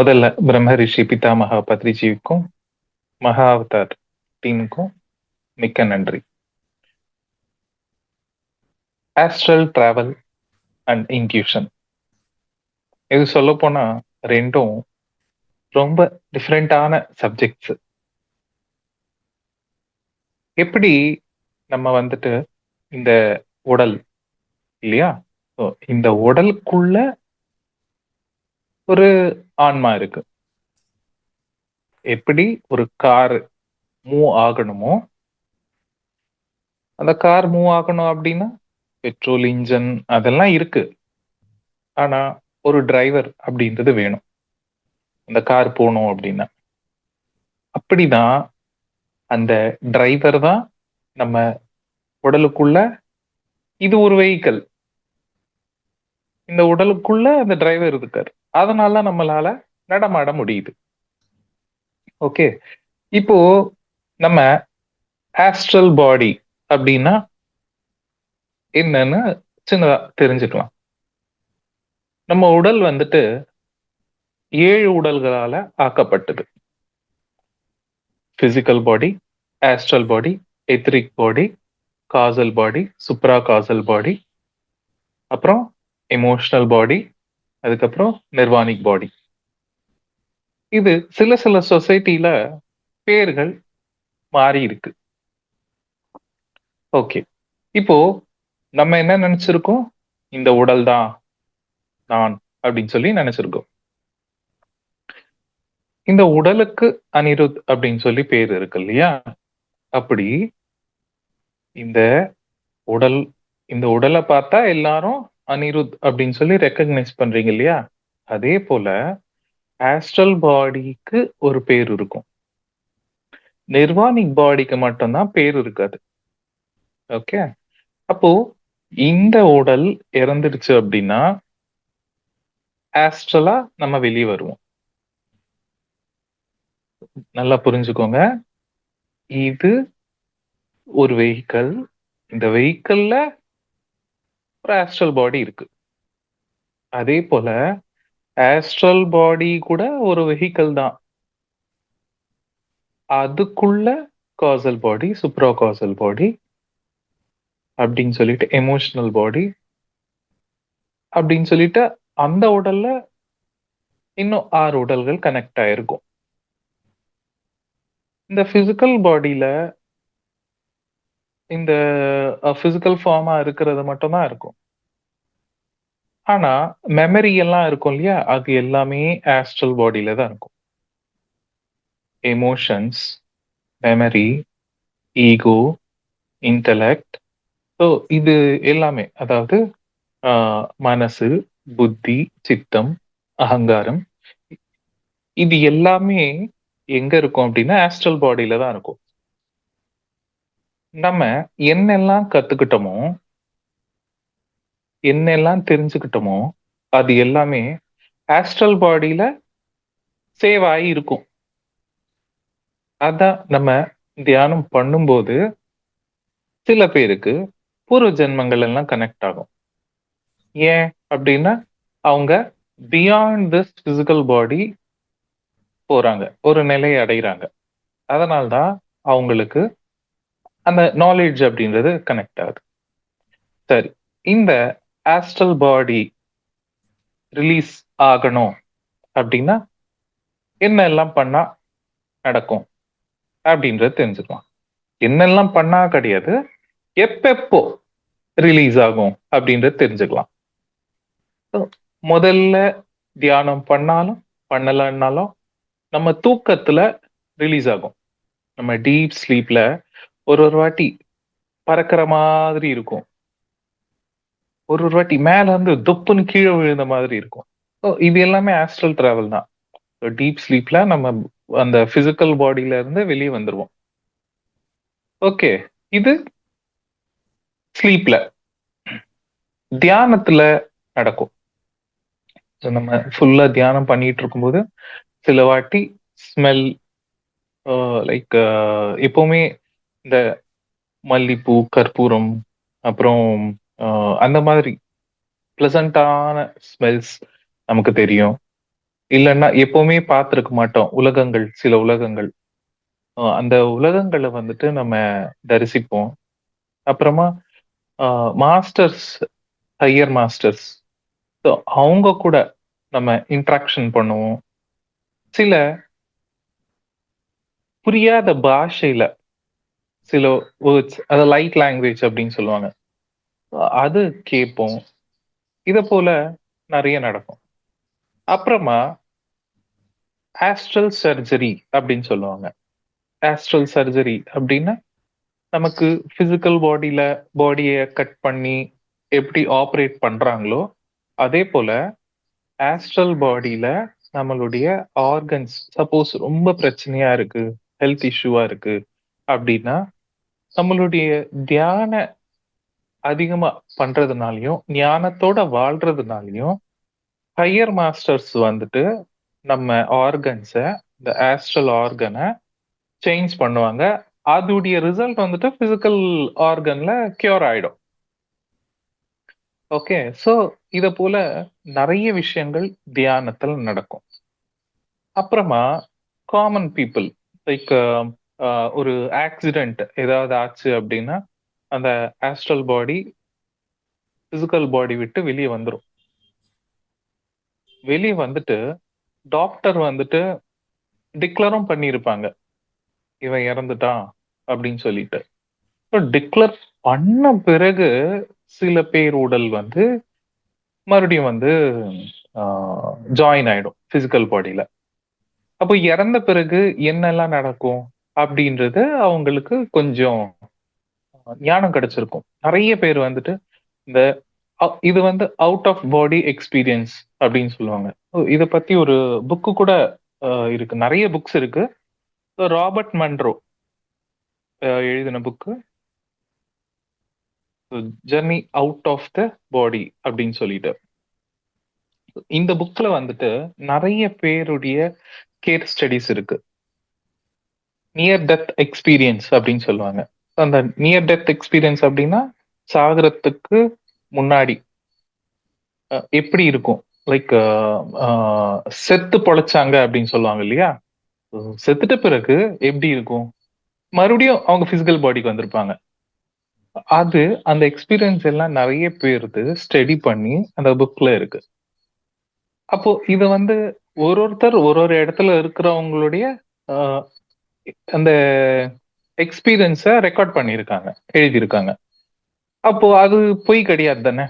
முதல்ல பிரம்ம ரிஷி பிதாமகா பத்ரிஜிக்கும் மகா அவதார் டீமுக்கும் மிக்க நன்றி. ஆஸ்ட்ரல் டிராவல் அண்ட் இன்ட்யூஷன், இது சொல்ல போனா ரெண்டும் ரொம்ப டிஃப்ரெண்டான சப்ஜெக்ட்ஸ். எப்படி நம்ம வந்துட்டு இந்த உடல் இல்லையா, இந்த உடலுக்குள்ள ஒரு ஆன்மா இருக்கு. எப்படி ஒரு கார் மூவ் ஆகணுமோ, அந்த கார் மூவ் ஆகணும் அப்படின்னா பெட்ரோல் இன்ஜின் அதெல்லாம் இருக்கு. ஆனா ஒரு டிரைவர் அப்படின்றது வேணும் அந்த கார் போகணும் அப்படின்னா. அப்படிதான் அந்த டிரைவர் தான் நம்ம உடலுக்குள்ள. இது ஒரு வெஹிக்கல், இந்த உடலுக்குள்ள அந்த டிரைவர் இருக்காரு. அதனால நம்மளால நடமாட முடியுது. ஓகே, இப்போ நம்ம ஆஸ்ட்ரல் பாடி அப்படின்னா என்னன்னு சின்னதா தெரிஞ்சுக்கலாம். நம்ம உடல் வந்துட்டு 7 உடல்களால ஆக்கப்பட்டது. Physical body, astral body, etheric body, causal body, supra causal body, அப்புறம் எமோஷனல் பாடி, அதுக்கப்புறம் நிர்வாணிக் பாடி. இது சில சில சொசைட்டில பேர்கள் மாறி இருக்கு. ஓகே, இப்போ நம்ம என்ன நினைச்சிருக்கோம், இந்த உடல் தான் நான் அப்படின்னு சொல்லி நினைச்சிருக்கோம். இந்த உடலுக்கு அனிருத் அப்படின்னு சொல்லி பேர் இருக்கு இல்லையா. அப்படி இந்த உடல், இந்த உடலை பார்த்தா எல்லாரும் அனிருத் அப்படின்னு சொல்லி ரெக்கக்னைஸ் பண்றீங்க இல்லையா. அதே போல ஆஸ்ட்ரல் பாடிக்கு ஒரு பேர் இருக்கும், நிர்வாணிக் பாடிக்கு மட்டும்தான் பேர் இருக்காது. ஓகே, அப்போ இந்த உடல் இறந்துடுச்சு அப்படின்னா ஆஸ்ட்ரலா நம்ம வெளியே வருவோம். நல்லா புரிஞ்சுக்கோங்க, இது ஒரு வெஹிக்கல். இந்த வெஹிக்கல்ல ஒரு ஆஸ்ட்ரல் பாடி இருக்கு. அதே போல ஆஸ்ட்ரல் பாடி கூட ஒரு வெஹிக்கல் தான். அதுக்குள்ள காசல் பாடி, சுப்ரா காசல் பாடி அப்படின்னு சொல்லிட்டு எமோஷனல் பாடி அப்படின்னு சொல்லிட்டு அந்த உடல்ல இன்னும் 6 உடல்கள் கனெக்ட் ஆயிருக்கும். இந்த பிசிக்கல் பாடியில இந்த பிசிக்கல் ஃபார்மா இருக்கிறது மட்டும்தான் இருக்கும். ஆனா மெமரி எல்லாம் இருக்கும் இல்லையா, அது எல்லாமே ஆஸ்ட்ரல் பாடியில தான் இருக்கும். Emotions, memory, ego, intellect, so இது எல்லாமே, அதாவது மனசு, புத்தி, சித்தம், அகங்காரம், இது எல்லாமே எங்க இருக்கும் அப்படின்னா ஆஸ்ட்ரல் பாடியில தான் இருக்கும். நம்ம என்னெல்லாம் கத்துக்கிட்டோமோ, என்னெல்லாம் தெரிஞ்சுக்கிட்டோமோ, அது எல்லாமே ஆஸ்ட்ரல் பாடியில சேவ் ஆகி இருக்கும். அதான் நம்ம தியானம் பண்ணும்போது சில பேருக்கு பூர்வ ஜென்மங்கள் எல்லாம் கனெக்ட் ஆகும். ஏன் அப்படின்னா அவங்க பியாண்ட் திஸ் பிசிக்கல் பாடி போறாங்க, ஒரு நிலையை அடைகிறாங்க. அதனால்தான் அவங்களுக்கு அந்த நாலேஜ் அப்படின்றது கனெக்ட் ஆகுது. சரி, இந்த ஆஸ்ட்ரல் பாடி ரிலீஸ் ஆகணும் அப்படின்னா என்னெல்லாம் பண்ணா நடக்கும் அப்படின்றது தெரிஞ்சுக்கலாம். என்னெல்லாம் பண்ணா கிடையாது, எப்பெப்போ ரிலீஸ் ஆகும் அப்படின்றது தெரிஞ்சுக்கலாம். முதல்ல தியானம் பண்ணாலும் பண்ணலன்னாலும் நம்ம தூக்கத்துல ரிலீஸ் ஆகும். நம்ம டீப் ஸ்லீப்ல ஒரு ஒரு வாட்டி பறக்கிற மாதிரி இருக்கும், ஒரு ஒரு வாட்டி மேல இருந்து துப்புன்னு கீழே விழுந்த மாதிரி இருக்கும். இது எல்லாமே ஆஸ்ட்ரல் டிராவல் தான். டீப் ஸ்லீப்ல நம்ம அந்த பிசிக்கல் பாடியில இருந்து வெளியே வந்துருவோம். ஓகே, இது ஸ்லீப்ல. தியானத்துல நடக்கும். நம்ம ஃபுல்லா தியானம் பண்ணிட்டு இருக்கும்போது சில வாட்டி ஸ்மெல், லைக் எப்பவுமே இந்த மல்லிப்பூ, கற்பூரம், அப்புறம் அந்த மாதிரி பிளசண்டான ஸ்மெல்ஸ் நமக்கு தெரியும். இல்லன்னா எப்பவுமே பார்த்திருக்க மாட்டோம். உலகங்கள், சில உலகங்கள். அந்த உலகங்கள வந்துட்டு நம்ம தரிசிப்போம். அப்புறமா அ மாஸ்டர்ஸ், ஹையர் மாஸ்டர்ஸ். ஸோ அவங்க கூட நம்ம இன்டராக்ஷன் பண்ணுவோம். சில புரியாத பாஷையில சில வேர்ட்ஸ், அத லைட் லாங்குவேஜ் அப்படின்னு சொல்லுவாங்க. அது கேட்போம். இத போல நெறைய நடக்கும். அப்புறமா ஆஸ்ட்ரல் சர்ஜரி அப்படின்னு சொல்லுவாங்க. ஆஸ்ட்ரல் சர்ஜரி அப்படின்னா, நமக்கு பிசிக்கல் பாடிய கட் பண்ணி எப்படி ஆப்பரேட் பண்றாங்களோ, அதே போல ஆஸ்ட்ரல் பாடியில நம்மளுடைய ஆர்கன்ஸ் சப்போஸ் ரொம்ப பிரச்சனையா இருக்கு, ஹெல்த் இஷ்யூவா இருக்கு அப்படின்னா, நம்மளுடைய தியான அதிகமா பண்றதுனாலயும், ஞானத்தோட வாழ்றதுனாலயும், ஹையர் மாஸ்டர்ஸ் வந்துட்டு நம்ம ஆர்கன்ஸ, இந்த ஆஸ்ட்ரல் ஆர்கன சேஞ்ச் பண்ணுவாங்க. அதுடைய ரிசல்ட் வந்துட்டு பிசிக்கல் ஆர்கன்ல கியூர் ஆயிடும். ஓகே. ஸோ இத போல நெறைய விஷயங்கள் தியானத்துல நடக்கும். அப்புறமா காமன் பீப்பிள் லைக் ஒரு ஆக்சிடென்ட் ஏதாவது ஆச்சு அப்படின்னா, அந்த ஆஸ்ட்ரல் பாடி பிசிக்கல் பாடி விட்டு வெளிய வந்துரும். வெளிய வந்துட்டு டாக்டர் வந்துட்டு டிக்ளரும் பண்ணியிருப்பாங்க. இவன் இறந்துட்டான் அப்படின்னு சொல்லிட்டு. டிக்ளேர் பண்ண பிறகு சில பேர் உடல் வந்து மறுபடியும் வந்து ஜாயின் ஆயிடும் பிசிக்கல் பாடியில. அப்போ இறந்த பிறகு என்னெல்லாம் நடக்கும் அப்படின்றது அவங்களுக்கு கொஞ்சம் ஞானம் கிடைச்சிருக்கும். நிறைய பேர் வந்துட்டு இந்த இது வந்து அவுட் ஆஃப் பாடி எக்ஸ்பீரியன்ஸ் அப்படின்னு சொல்லுவாங்க. இத பத்தி ஒரு புக்கு கூட இருக்கு. நிறைய புக்ஸ் இருக்கு. ராபர்ட் மன்ரோ எழுதின book journey out of the body அப்படின்னு சொல்லிட்டு. இந்த புக்ல வந்துட்டு நிறைய பேருடைய கேஸ் ஸ்டடிஸ் இருக்கு. நியர் டெத் எக்ஸ்பீரியன்ஸ் அப்படின்னு சொல்லுவாங்க. அந்த நியர் டெத் எக்ஸ்பீரியன்ஸ் அப்படின்னா சாகரத்துக்கு முன்னாடி எப்படி இருக்கும், லைக் செத்து பொழைச்சாங்க அப்படின்னு சொல்லுவாங்க இல்லையா. செத்துட்ட பிறகு எப்படி இருக்கும், மறுபடியும் அவங்க பிசிக்கல் பாடிக்கு வந்திருப்பாங்க. அது அந்த எக்ஸ்பீரியன்ஸ் எல்லாம் நிறைய பேருக்கு ஸ்டடி பண்ணி அந்த புக்ல இருக்கு. அப்போ இத வந்து ஒருத்தர் ஒரு இடத்துல இருக்கிறவங்களுடைய அந்த எக்ஸ்பீரியன்ஸ ரெக்கார்ட் பண்ணியிருக்காங்க, எழுதியிருக்காங்க. அப்போ அது பொய் கிடையாது தானே.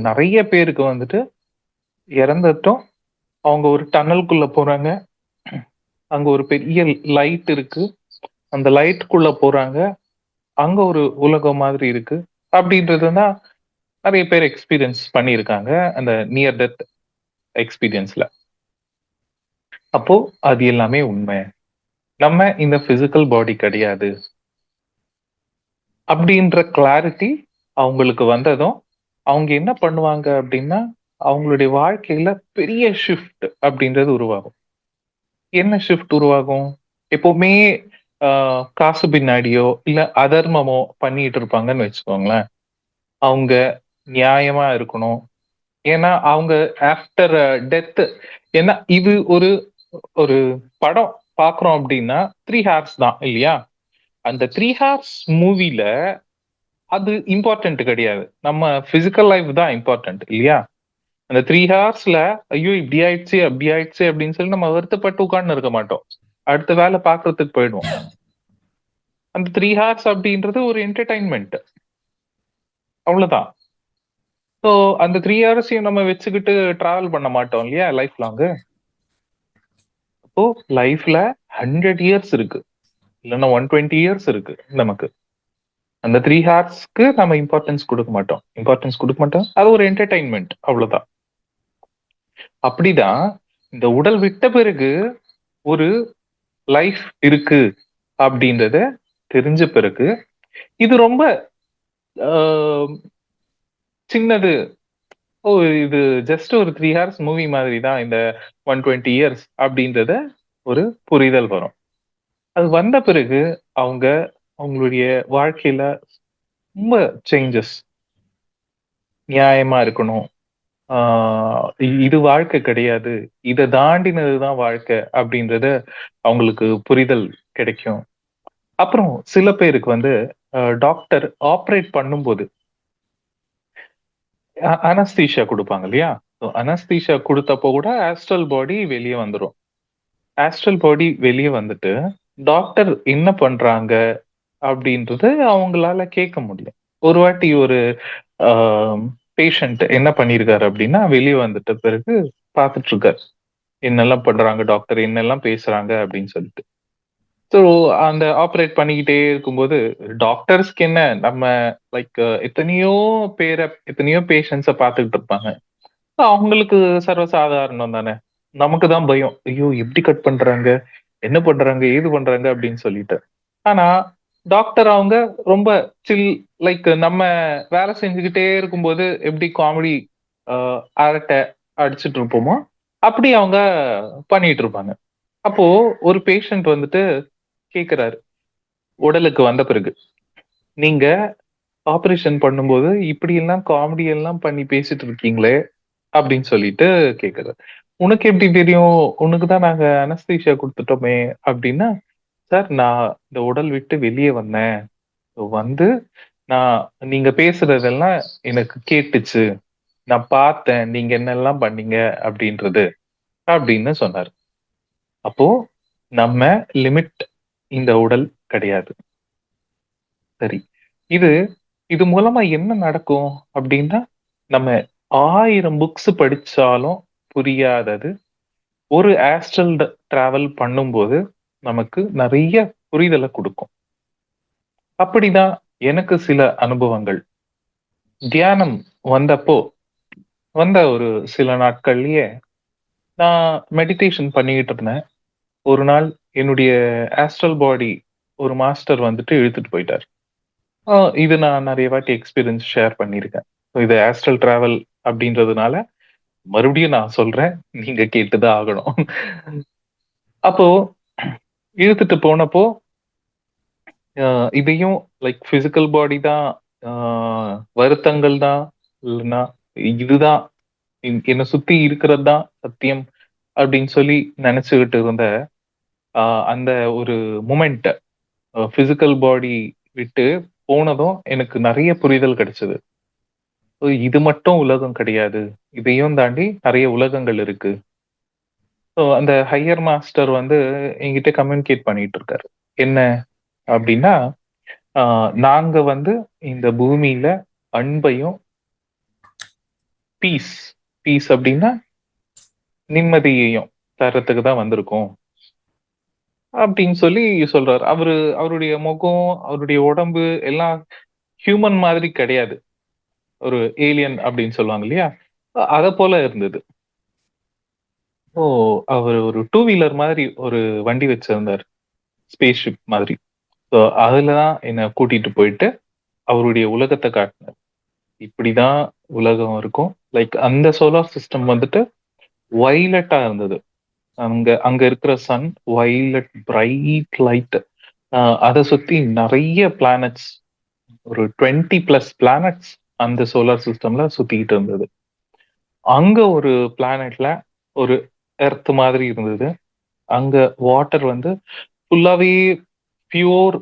நிறைய பேருக்கு வந்துட்டு இறந்துட்டும் அவங்க ஒரு டனலுக்குள்ள போறாங்க. அங்க ஒரு பெரிய லைட் இருக்கு. அந்த லைட்டுக்குள்ள போறாங்க. அங்க ஒரு உலகம் மாதிரி இருக்கு. அப்படின்றதுதான் நிறைய பேர் எக்ஸ்பீரியன்ஸ் பண்ணியிருக்காங்க அந்த நியர் டெத் எக்ஸ்பீரியன்ஸ்ல. அப்போ அது எல்லாமே உண்மை. நம்ம இந்த பிசிக்கல் பாடி கிடையாது அப்படின்ற கிளாரிட்டி அவங்களுக்கு வந்ததும் அவங்க என்ன பண்ணுவாங்க அப்படின்னா, அவங்களுடைய வாழ்க்கையில பெரிய ஷிஃப்ட் அப்படின்றது உருவாகும். என்ன ஷிஃப்ட் உருவாகும்? எப்பவுமே காசு பின்னாடியோ இல்ல அதர்மமோ பண்ணிட்டு இருப்பாங்கன்னு வச்சுக்கோங்களேன். அவங்க நியாயமா இருக்கணும். ஏன்னா அவங்க ஆஃப்டர் டெத், ஏன்னா இது ஒரு ஒரு படம் பாக்குறோம் அப்படின்னா 3 ஹார்ஸ் தான் இல்லையா. அந்த 3 ஹார்ஸ் மூவில அது இம்பார்ட்டன்ட் கிடையாது. நம்ம பிசிக்கல் லைஃப் தான் இம்பார்ட்டன்ட் இல்லையா. அந்த 3 ஹார்ஸ்ல ஐயோ இப்படி ஆயிடுச்சு அப்படி ஆயிடுச்சு அப்படின்னு சொல்லி நம்ம வருத்தப்பட்டு உட்கார்ந்து இருக்க மாட்டோம். அடுத்த வேலை பாக்குறதுக்கு போயிடுவோம். அந்த 3 ஹார்ஸ் அப்படின்றது ஒரு என்டர்டைன்மெண்ட், அவ்வளவுதான். ஸோ அந்த 3 ஹார்ஸையும் நம்ம வச்சுக்கிட்டு டிராவல் பண்ண மாட்டோம் இல்லையா லைஃப் லாங். அப்போ லைஃப்ல 100 இயர்ஸ் இருக்கு, இல்லைன்னா 120 இயர்ஸ் இருக்கு நமக்கு. அந்த 3 ஹார்ஸ்க்கு நம்ம இம்பார்ட்டன்ஸ் கொடுக்க மாட்டோம். அது ஒரு என்டர்டைன்மெண்ட், அவ்வளவுதான். அப்படிதான் இந்த உடல் விட்ட பிறகு ஒரு லைஃப் இருக்கு அப்படின்றத தெரிஞ்ச பிறகு இது ரொம்ப சின்னது. ஓ, இது ஜஸ்ட் ஒரு 3 ஹார்ஸ் மூவி மாதிரி தான் இந்த 120 இயர்ஸ் அப்படின்றத ஒரு புரிதல் வரும். அது வந்த பிறகு அவங்க அவங்களுடைய வாழ்க்கையில ரொம்ப சேஞ்சஸ். நியாயமா இருக்கணும், இது வாழ்க்கை கிடையாது. இத தாண்டினது தான் வாழ்க்கை அப்படின்றத அவங்களுக்கு புரிதல் கிடைக்கும். அப்புறம் சில பேருக்கு வந்து டாக்டர் ஆப்பரேட் பண்ணும்போது அனஸ்தீசியா குடுப்பாங்க இல்லையா? அனஸ்தீசியா குடுத்தப்போ கூட ஆஸ்ட்ரல் பாடி வெளிய வந்துரும். ஆஸ்ட்ரல் பாடி வெளிய வந்துட்டு, டாக்டர் என்ன பண்றாங்க அப்படின்றது அவங்களால கேட்க முடியும். ஒரு வாட்டி ஒரு ஆ பேஷண்ட் என்ன பண்ணியிருக்காரு அப்படின்னா, வெளிய வந்துட்ட பிறகு பார்த்துட்டு இருக்காரு. என்னெல்லாம் பண்றாங்க டாக்டர்? என்னெல்லாம் பேசுறாங்க? அப்படின்னு சொல்லிட்டு. ஸோ அந்த ஆப்பரேட் பண்ணிக்கிட்டே இருக்கும்போது, டாக்டர்ஸ்க்கு என்ன நம்ம லைக் எத்தனையோ பேர எத்தனையோ பேஷண்ட்ஸ பார்த்துக்கிட்டு இருப்பாங்க. அவங்களுக்கு சர்வசாதாரணம் தானே. நமக்கு தான் பயம். ஐயோ! எப்படி கட் பண்றாங்க? என்ன பண்றாங்க? ஏது பண்றாங்க? அப்படின்னு சொல்லிட்டு. ஆனா, டாக்டர் அவங்க ரொம்ப சில் லைக் நம்ம வேலை செஞ்சுக்கிட்டே இருக்கும்போது எப்படி காமெடி அ அரட்டை அடிச்சுட்டு இருப்போமோ, அப்படி அவங்க பண்ணிட்டு இருப்பாங்க. அப்போ ஒரு பேஷண்ட் வந்துட்டு கேட்கிறாரு, உடலுக்கு வந்த பிறகு. "நீங்க ஆப்பரேஷன் பண்ணும்போது இப்படியெல்லாம் காமெடி எல்லாம் பண்ணி பேசிட்டு இருக்கீங்களே" அப்படின்னு சொல்லிட்டு கேட்கிறாரு. "உனக்கு எப்படி தெரியும்? உனக்கு தான் நாங்க அனஸ்தீசியா குடுத்துட்டோமே" அப்படின்னா, "சார் நான் இந்த உடல் விட்டு வெளிய வந்தேன். வந்து நான் நீங்க பேசுறதெல்லாம் எனக்கு கேட்டுச்சு. நான் பார்த்தேன். நீங்க என்னெல்லாம் பண்ணீங்க அப்படின்றது" அப்படின்னு சொன்னாரு. அப்போ நம்ம லிமிட் இந்த உடல் கிடையாது. சரி. இது இது மூலமா என்ன நடக்கும் அப்டின்னா, நம்ம 1000 புக்ஸ் படிச்சாலும் புரியாதது, ஒரு ஆஸ்ட்ரல் டிராவல் பண்ணும்போது நமக்கு நெறைய புரிதல குடுக்கும். அப்படிதான் எனக்கு சில அனுபவங்கள். தியானம் வந்தப்போ, வந்த ஒரு சில நாட்கள்லயே நான் மெடிடேஷன் பண்ணிக்கிட்டு இருந்தேன். ஒரு நாள் என்னுடைய ஆஸ்ட்ரல் பாடி ஒரு மாஸ்டர் வந்துட்டு இழுத்துட்டு போயிட்டாரு. ஆ இது நான் நெறைய வாட்டி எக்ஸ்பீரியன்ஸ் ஷேர் பண்ணியிருக்கேன். இது ஆஸ்ட்ரல் டிராவல் அப்படின்றதுனால, மறுபடியும் நான் சொல்றேன். நீங்க கேட்டு தான் ஆகணும். அப்போ இழுத்துட்டு போனப்போ, அ இதையும் லைக் பிசிக்கல் பாடி தான் ஆ வருத்தங்கள் தான், இல்லன்னா இதுதான் என்ன சுத்தி இருக்கிறது தான் சத்தியம் அப்படின்னு சொல்லி நெனச்சுக்கிட்டு இருந்த அ அந்த ஒரு மொமெண்ட் பிசிக்கல் பாடி விட்டு போனதும் எனக்கு நெறைய புரிதல் கிடைச்சது. இது மட்டும் உலகம் கிடையாது. இதையும் தாண்டி நெறைய உலகங்கள் இருக்கு. ஸோ அந்த ஹையர் மாஸ்டர் வந்து என்கிட்ட கம்யூனிகேட் பண்ணிட்டு இருக்காரு. என்ன அப்டின்னா, அ நாங்க வந்து இந்த பூமியில அன்பையும், பீஸ் பீஸ் அப்டின்னா நிம்மதியையும் தர்றதுக்கு தான் வந்திருக்கோம். அப்டின்னு சொல்லி சொல்றாரு. அவருடைய முகம், அவருடைய உடம்பு எல்லாம் ஹியூமன் மாதிரி கிடையாது. ஒரு ஏலியன் அப்டின்னு சொல்லுவாங்க இல்லையா? அத போல இருந்தது. ஓ! அவரு ஒரு 2 வீலர் மாதிரி ஒரு வண்டி வச்சிருந்தாரு. ஸ்பேஸ் ஷிப் மாதிரி. ஸோ, அதுல தான் என்ன கூட்டிட்டு போயிட்டு, அவருடைய உலகத்த காட்டுனாரு. இப்படிதான் உலகம் இருக்கும். லைக் அந்த சோலார் சிஸ்டம் வந்துட்டு வயலட்டா இருந்தது. அங்க அங்க இருக்கிற சன் வயலட் பிரைட் லைட். அ அத சுத்தி நெறைய பிளானட்ஸ் ஒரு 20 பிளஸ் பிளானட்ஸ் அந்த சோலார் சிஸ்டம்ல சுத்திக்கிட்டு இருந்தது. அங்க ஒரு பிளானட்ல ஒரு எர்த் மாதிரி இருந்தது. அங்க வாட்டர் வந்து ஃபுல்லாவே பியூர்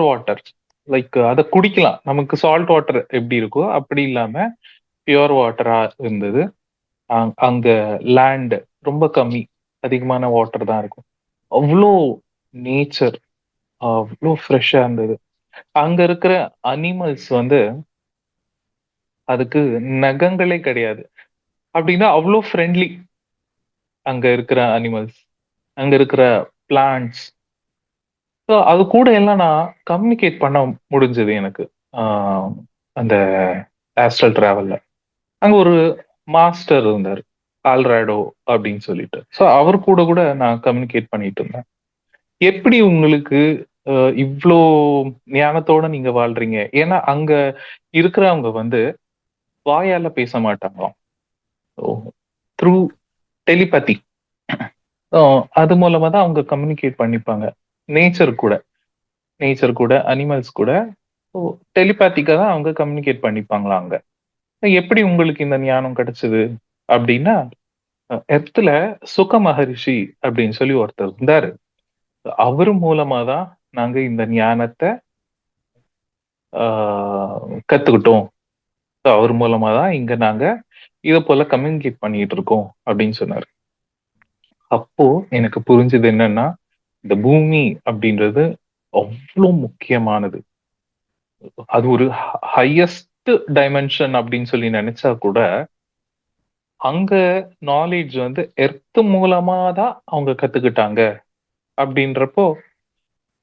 வாட்டர். லைக் அத குடிக்கலாம். நமக்கு சால்ட் வாட்டர் எப்படி இருக்கோ, அப்படி இல்லாம பியூர் வாட்டரா இருந்தது. அங்க லேண்ட் ரொம்ப கம்மி. அதிகமான வாட்டர் தான் இருக்கும். அவ்ளோ நேச்சர் அவ்ளோ ஃப்ரெஷ்ஷா இருந்தது. அங்க இருக்கிற அனிமல்ஸ் வந்து அதுக்கு நகங்களே கிடையாது. அப்படின்னா அவ்ளோ ஃப்ரெண்ட்லி அங்க இருக்கிற அனிமல்ஸ். அங்க இருக்கிற பிளான்ட்ஸ். ஸோ அது கூட எல்லாம் நான் கம்யூனிகேட் பண்ண முடிஞ்சது எனக்கு. ஆ அந்த ஆஸ்ட்ரல் டிராவல்ல. அங்க ஒரு மாஸ்டர் இருந்தாரு. ஆல்ராடோ அப்படின்னு சொல்லிட்டு. ஸோ அவர் கூட கூட நான் கம்யூனிகேட் பண்ணிட்டு இருந்தேன். எப்படி உங்களுக்கு அ இவ்ளோ ஞானத்தோட நீங்க வாழ்றீங்க? ஏன்னா அங்க இருக்கிறவங்க வந்து வாயால பேச மாட்டாங்களாம். ஓ த்ரூ டெலிபதி. அ அது மூலமா தான் அவங்க கம்யூனிகேட் பண்ணிப்பாங்க. நேச்சர் கூட. நேச்சர் கூட, அனிமல்ஸ் கூட ஓ டெலிபேத்திக்கா தான் அவங்க கம்யூனிகேட் பண்ணிப்பாங்களாம் அங்க. எப்படி உங்களுக்கு இந்த ஞானம் கிடைச்சது? அப்படின்னா, எர்த்ல சுக மகரிஷி அப்படின்னு சொல்லி ஒருத்தர் இருந்தாரு. அவரு மூலமா தான் நாங்க இந்த ஞானத்த ஆ கத்துக்கிட்டோம். அவர் மூலமா தான் இங்க நாங்க இத போல கம்யூனிகேட் பண்ணிட்டு இருக்கோம் அப்படின்னு சொன்னாரு. அப்போ எனக்கு புரிஞ்சது என்னன்னா, இந்த பூமி அப்படின்றது அவ்ளோ முக்கியமானது. அது ஒரு ஹையஸ்ட் டைமென்ஷன் அப்படின்னு சொல்லி நெனச்சா கூட, அங்க நாலேட்ஜ் வந்து எர்த் மூலமா தான் அவங்க கத்துக்கிட்டாங்க அப்படின்றப்போ,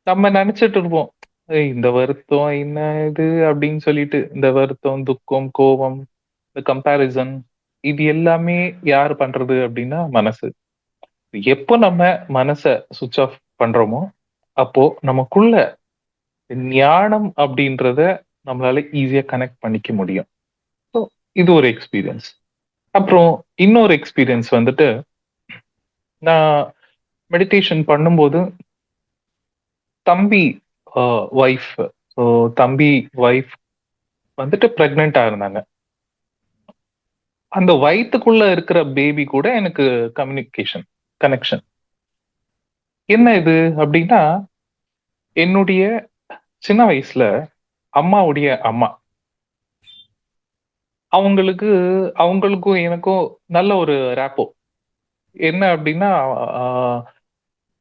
நம்ம நெனச்சுட்டு இருப்போம். "ஏய் இந்த வருத்தம் என்ன இது?" அப்படின்னு சொல்லிட்டு. இந்த வருத்தம், துக்கம், கோவம், இந்த கம்பேரிசன் இது எல்லாமே யார் பண்றது அப்படின்னா மனசு. எப்போ நம்ம மனச ஸ்விட்ச் ஆஃப் பண்றோமோ, அப்போ நமக்குள்ள ஞானம் அப்படின்றத நம்மளால ஈஸியா கனெக்ட் பண்ணிக்க முடியும். ஸோ இது ஒரு எக்ஸ்பீரியன்ஸ். அப்புறம் இன்னொரு எக்ஸ்பீரியன்ஸ் வந்துட்டு, நான் மெடிடேஷன் பண்ணும்போது தம்பி ஒய்ஃப் ஸோ தம்பி ஒய்ஃப் வந்துட்டு பிரெக்னன்ட்டா இருந்தாங்க. அந்த வயித்துக்குள்ள இருக்கிற பேபி கூட எனக்கு கம்யூனிகேஷன், கனெக்ஷன். என்ன இது அப்படின்னா, என்னுடைய சின்ன வயசுல அம்மாவுடைய அம்மா. அவங்களுக்கு அவங்களுக்கும் எனக்கும் நல்ல ஒரு ரேப்போ. என்ன அப்படின்னா, ஆ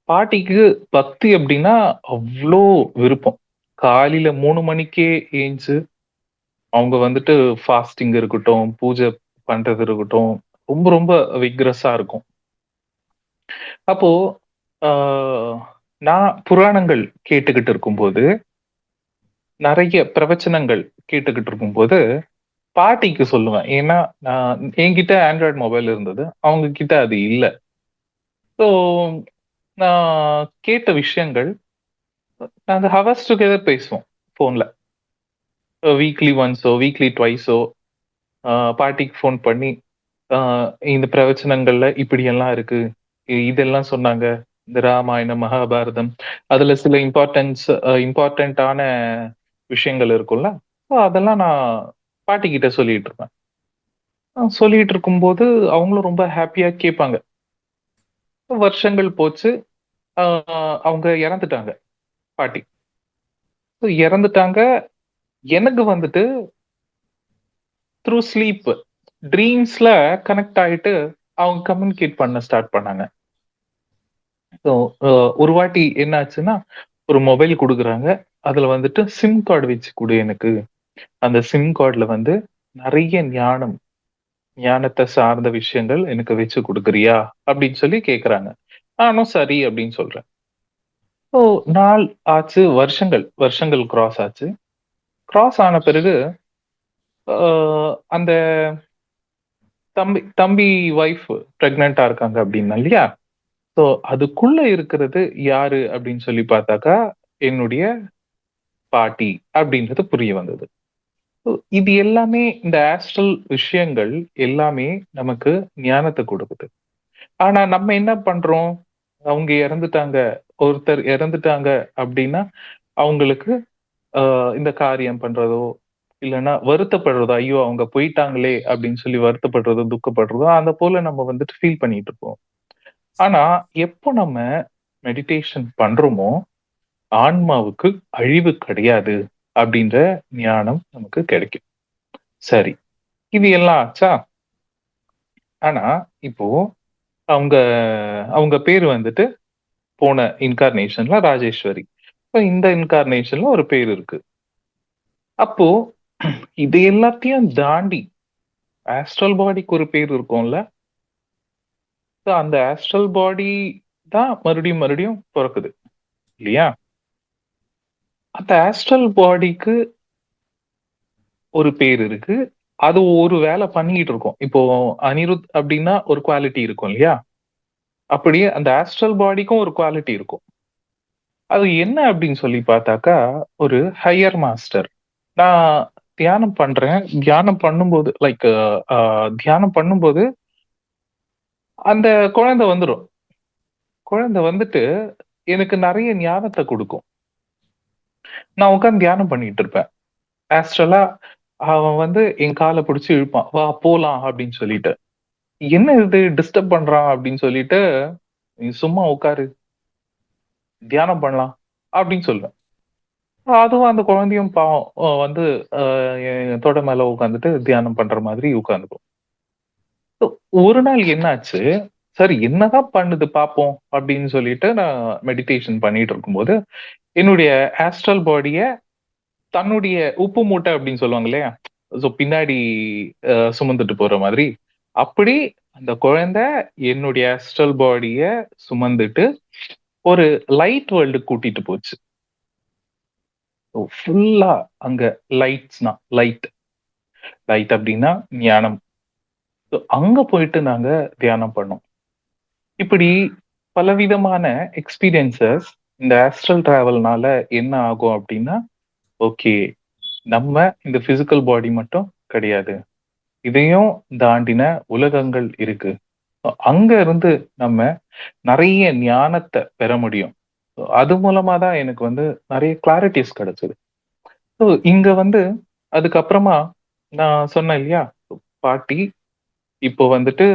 பாட்டிக்கு பக்தி அப்படின்னா அவ்ளோ விருப்பம். காலையில 3 மணிக்கே ஏஞ்சு, அவங்க வந்துட்டு ஃபாஸ்டிங் இருக்கட்டும், பூஜை பண்றது இருக்கட்டும், ரொம்ப ரொம்ப விக்ரஸா இருக்கும். அப்போ ஆ நான் புராணங்கள் கேட்டுக்கிட்டு இருக்கும்போது, நெறைய பிரவச்சனங்கள் கேட்டுக்கிட்டு இருக்கும்போது, பாட்டிக்கு சொல்லுவேன். ஏன்னா, நான் என்கிட்ட ஆண்ட்ராய்டு மொபைல் இருந்தது. அவங்க கிட்ட அது இல்ல. ஸோ, நான் கேட்ட விஷயங்கள், நாங்க ஹவர்ஸ் டுகெதர் பேசுவோம் ஃபோன்ல. வீக்லி ஒன்ஸோ, வீக்லி ட்வைஸோ அ பாட்டிக்கு ஃபோன் பண்ணி, அ இந்த பிரவச்சனங்கள்ல இப்படியெல்லாம் இருக்கு. இதெல்லாம் சொன்னாங்க. இந்த ராமாயணம், மகாபாரதம் அதுல சில இம்பார்ட்டன்ட்டான விஷயங்கள் இருக்கும்ல. ஸோ அதெல்லாம் நான் பாட்டிகிட்ட சொல்லிட்டு இருப்பேன். சொல்லிட்டு இருக்கும்போது, அவங்களும் ரொம்ப ஹேப்பியா கேட்பாங்க. வருஷங்கள் போச்சு. அ அவங்க இறந்துட்டாங்க, பாட்டி. இறந்துட்டாங்க. எனக்கு வந்துட்டு த்ரூ ஸ்லீப் ட்ரீம்ஸ்ல கனெக்ட் ஆயிட்டு அவங்க கம்யூனிகேட் பண்ண ஸ்டார்ட் பண்ணாங்க. ஸோ ஒரு வாட்டி என்ன ஆச்சுன்னா, ஒரு மொபைல் குடுக்குறாங்க. அதுல வந்துட்டு சிம் கார்டு வச்சு குடு எனக்கு. அந்த சிம் கார்ட்ல வந்து நெறைய ஞானத்த சார்ந்த விஷயங்கள் எனக்கு வச்சு குடுக்குறியா? அப்படின்னு சொல்லி கேட்கறாங்க. நானும் சரி அப்படின்னு சொல்றேன். ஸோ நாள் ஆச்சு, வருஷங்கள் கிராஸ் ஆச்சு. கிராஸ் ஆன பிறகு அ அந்த தம்பி வைஃப் பிரெக்னன்ட்டா இருக்காங்க அப்டின்னேன் இல்லையா? ஸோ அதுக்குள்ள இருக்கிறது யாரு அப்டின்னு சொல்லி பார்த்தாக்கா, என்னுடைய பாட்டி அப்டின்றது புரிய வந்தது. ஸோ இது எல்லாமே இந்த ஆஸ்ட்ரல் விஷயங்கள் எல்லாமே நமக்கு ஞானத்த குடுக்குது. ஆனா நம்ம என்ன பண்றோம்? அவங்க இறந்துட்டாங்க, ஒருத்தர் இறந்துட்டாங்க அப்டின்னா, அவங்களுக்கு இந்த காரியம் பண்றதோ, இல்லன்னா வருத்தப்படுறதோ, "ஐயோ! அவங்க போயிட்டாங்களே!" அப்படின்னு சொல்லி வருத்தப்படுறதோ, துக்கப்படுறதோ, அத போல நம்ம வந்துட்டு ஃபீல் பண்ணிட்டு இருப்போம். ஆனா, எப்போ நம்ம மெடிடேஷன் பண்றோமோ, ஆன்மாவுக்கு அழிவு கிடையாது அப்படின்ற ஞானம் நமக்கு கிடைக்கும். சரி. இது எல்லாம் ஆச்சா? ஆனா, இப்போ அவங்க அவங்க பேரு வந்துட்டு போன இன்கார்னேஷன்ல ராஜேஸ்வரி. இப்ப இந்த இன்கார்னேஷன்ல ஒரு பேரு இருக்கு. அப்போ இது எல்லாத்தையும் தாண்டி ஆஸ்ட்ரல் பாடிக்கு ஒரு பேர் இருக்கும்ல. சோ அந்த ஆஸ்ட்ரல் பாடி தான் மறுபடியும் பொறக்குது. இல்லையா? அந்த ஆஸ்ட்ரல் பாடிக்கு ஒரு பேர் இருக்கு. அது ஒரு வேலை பண்ணிக்கிட்டு இருக்கும். இப்போ அனிருத் அப்டின்னா ஒரு குவாலிட்டி இருக்கும் இல்லையா? அப்படியே அந்த ஆஸ்ட்ரல் பாடிக்கும் ஒரு குவாலிட்டி இருக்கும். அது என்ன அப்டின்னு சொல்லி பார்த்தாக்கா, ஒரு ஹையர் மாஸ்டர். நான் தியானம் பண்றேன். தியானம் பண்ணும்போது லைக் அ தியானம் பண்ணும்போது அந்த குழந்தை வந்துரும். குழந்தை வந்துட்டு எனக்கு நெறைய ஞானத்த குடுக்கும். நான் உட்கார்ந்து தியானம் பண்ணிட்டு இருப்பேன். ஆஸ்ட்ரலா அவன் வந்து என் கால புடிச்சு இழுப்பான். "வா போலாம்" அப்படின்னு சொல்லிட்டு. என்ன இது டிஸ்டர்ப் பண்றான் அப்படின்னு சொல்லிட்டு, "நீ சும்மா உட்காரு, தியானம் பண்ணலாம்" அப்படின்னு சொல்லுவேன். அதுவும் அந்த குழந்தையும் பாவம் வந்து என் தோள் மேல உட்காந்துட்டு தியானம் பண்ற மாதிரி உட்காந்துக்கும். ஸோ ஒரு நாள் என்னாச்சு, சரி என்னதான் பண்ணுது பார்ப்போம் அப்படின்னு சொல்லிட்டு நான் மெடிடேஷன் பண்ணிட்டு இருக்கும்போது, என்னுடைய ஆஸ்ட்ரல் பாடிய தன்னுடைய உப்பு மூட்டை அப்படின்னு சொல்லுவாங்க இல்லையா? ஸோ பின்னாடி சுமந்துட்டு போற மாதிரி, அப்படி அந்த குழந்தை என்னுடைய ஆஸ்ட்ரல் பாடிய சுமந்துட்டு ஒரு லைட் வேர்ல்டுக்கு கூட்டிட்டு போச்சு. ஃபுல்லா அங்க லைட்ஸ்னா லைட். லைட் அப்படின்னா ஞானம். ஸோ அங்க போயிட்டு நாங்க தியானம் பண்ணோம். இப்படி பலவிதமான எக்ஸ்பீரியன்ஸஸ் இந்த ஆஸ்ட்ரல் டிராவல்னால என்ன ஆகும் அப்படின்னா, ஓகே நம்ம இந்த பிசிக்கல் பாடி மட்டும் கிடையாது. இதையும் தாண்டின உலகங்கள் இருக்கு. அங்க இருந்து நம்ம நெறைய ஞானத்த பெற முடியும். அது மூலமா தான் எனக்கு வந்து நெறைய கிளாரிட்டீஸ் கிடைச்சது. ஸோ இங்க வந்து அதுக்கப்புறமா நான் சொன்னேன் இல்லையா? பாட்டி இப்போ வந்துட்டு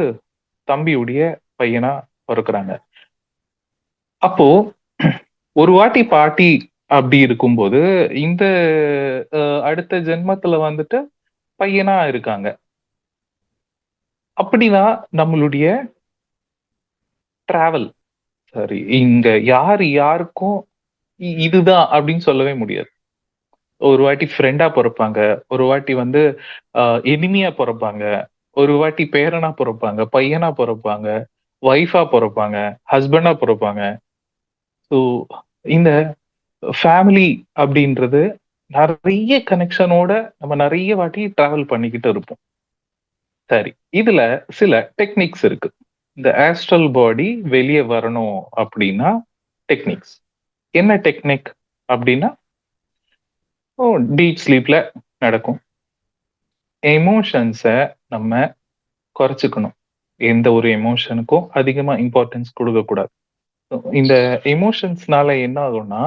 தம்பியுடைய பையனா பொறக்குறாங்க. அப்போ ஒரு வாட்டி பாட்டி அப்படி இருக்கும்போது, இந்த அ அடுத்த ஜென்மத்துல வந்துட்டு பையனா இருக்காங்க. அப்படின்னா நம்மளுடைய டிராவல் சரி இங்க யாரு யாருக்கும் இதுதான் அப்படின்னு சொல்லவே முடியாது. ஒரு வாட்டி ஃப்ரெண்டா பொறப்பாங்க. ஒரு வாட்டி வந்து அ எனிமியா பொறப்பாங்க. ஒரு வாட்டி பேரனா பொறப்பாங்க. பையனா பொறப்பாங்க. ஒய்ஃபா பொறப்பாங்க. ஹஸ்பண்டா பொறப்பாங்க. ஸோ இந்த ஃபேமிலி அப்படின்றது நெறைய கனெக்ஷனோட நம்ம நெறைய வாட்டி டிராவல் பண்ணிக்கிட்டு இருப்போம். சரி. இதுல சில டெக்னிக்ஸ் இருக்கு. இந்த ஆஸ்ட்ரல் பாடி வெளிய வரணும் அப்படின்னா டெக்னிக்ஸ். என்ன டெக்னிக் அப்படின்னா, டீப் ஸ்லீப்ல நடக்கும். எமோஷன்ஸ நம்ம குறைச்சுக்கணும். எந்த ஒரு எமோஷனுக்கும் அதிகமா இம்பார்ட்டன்ஸ் குடுக்கக்கூடாது. இந்த எமோஷன்ஸ்னால என்ன ஆகும்னா,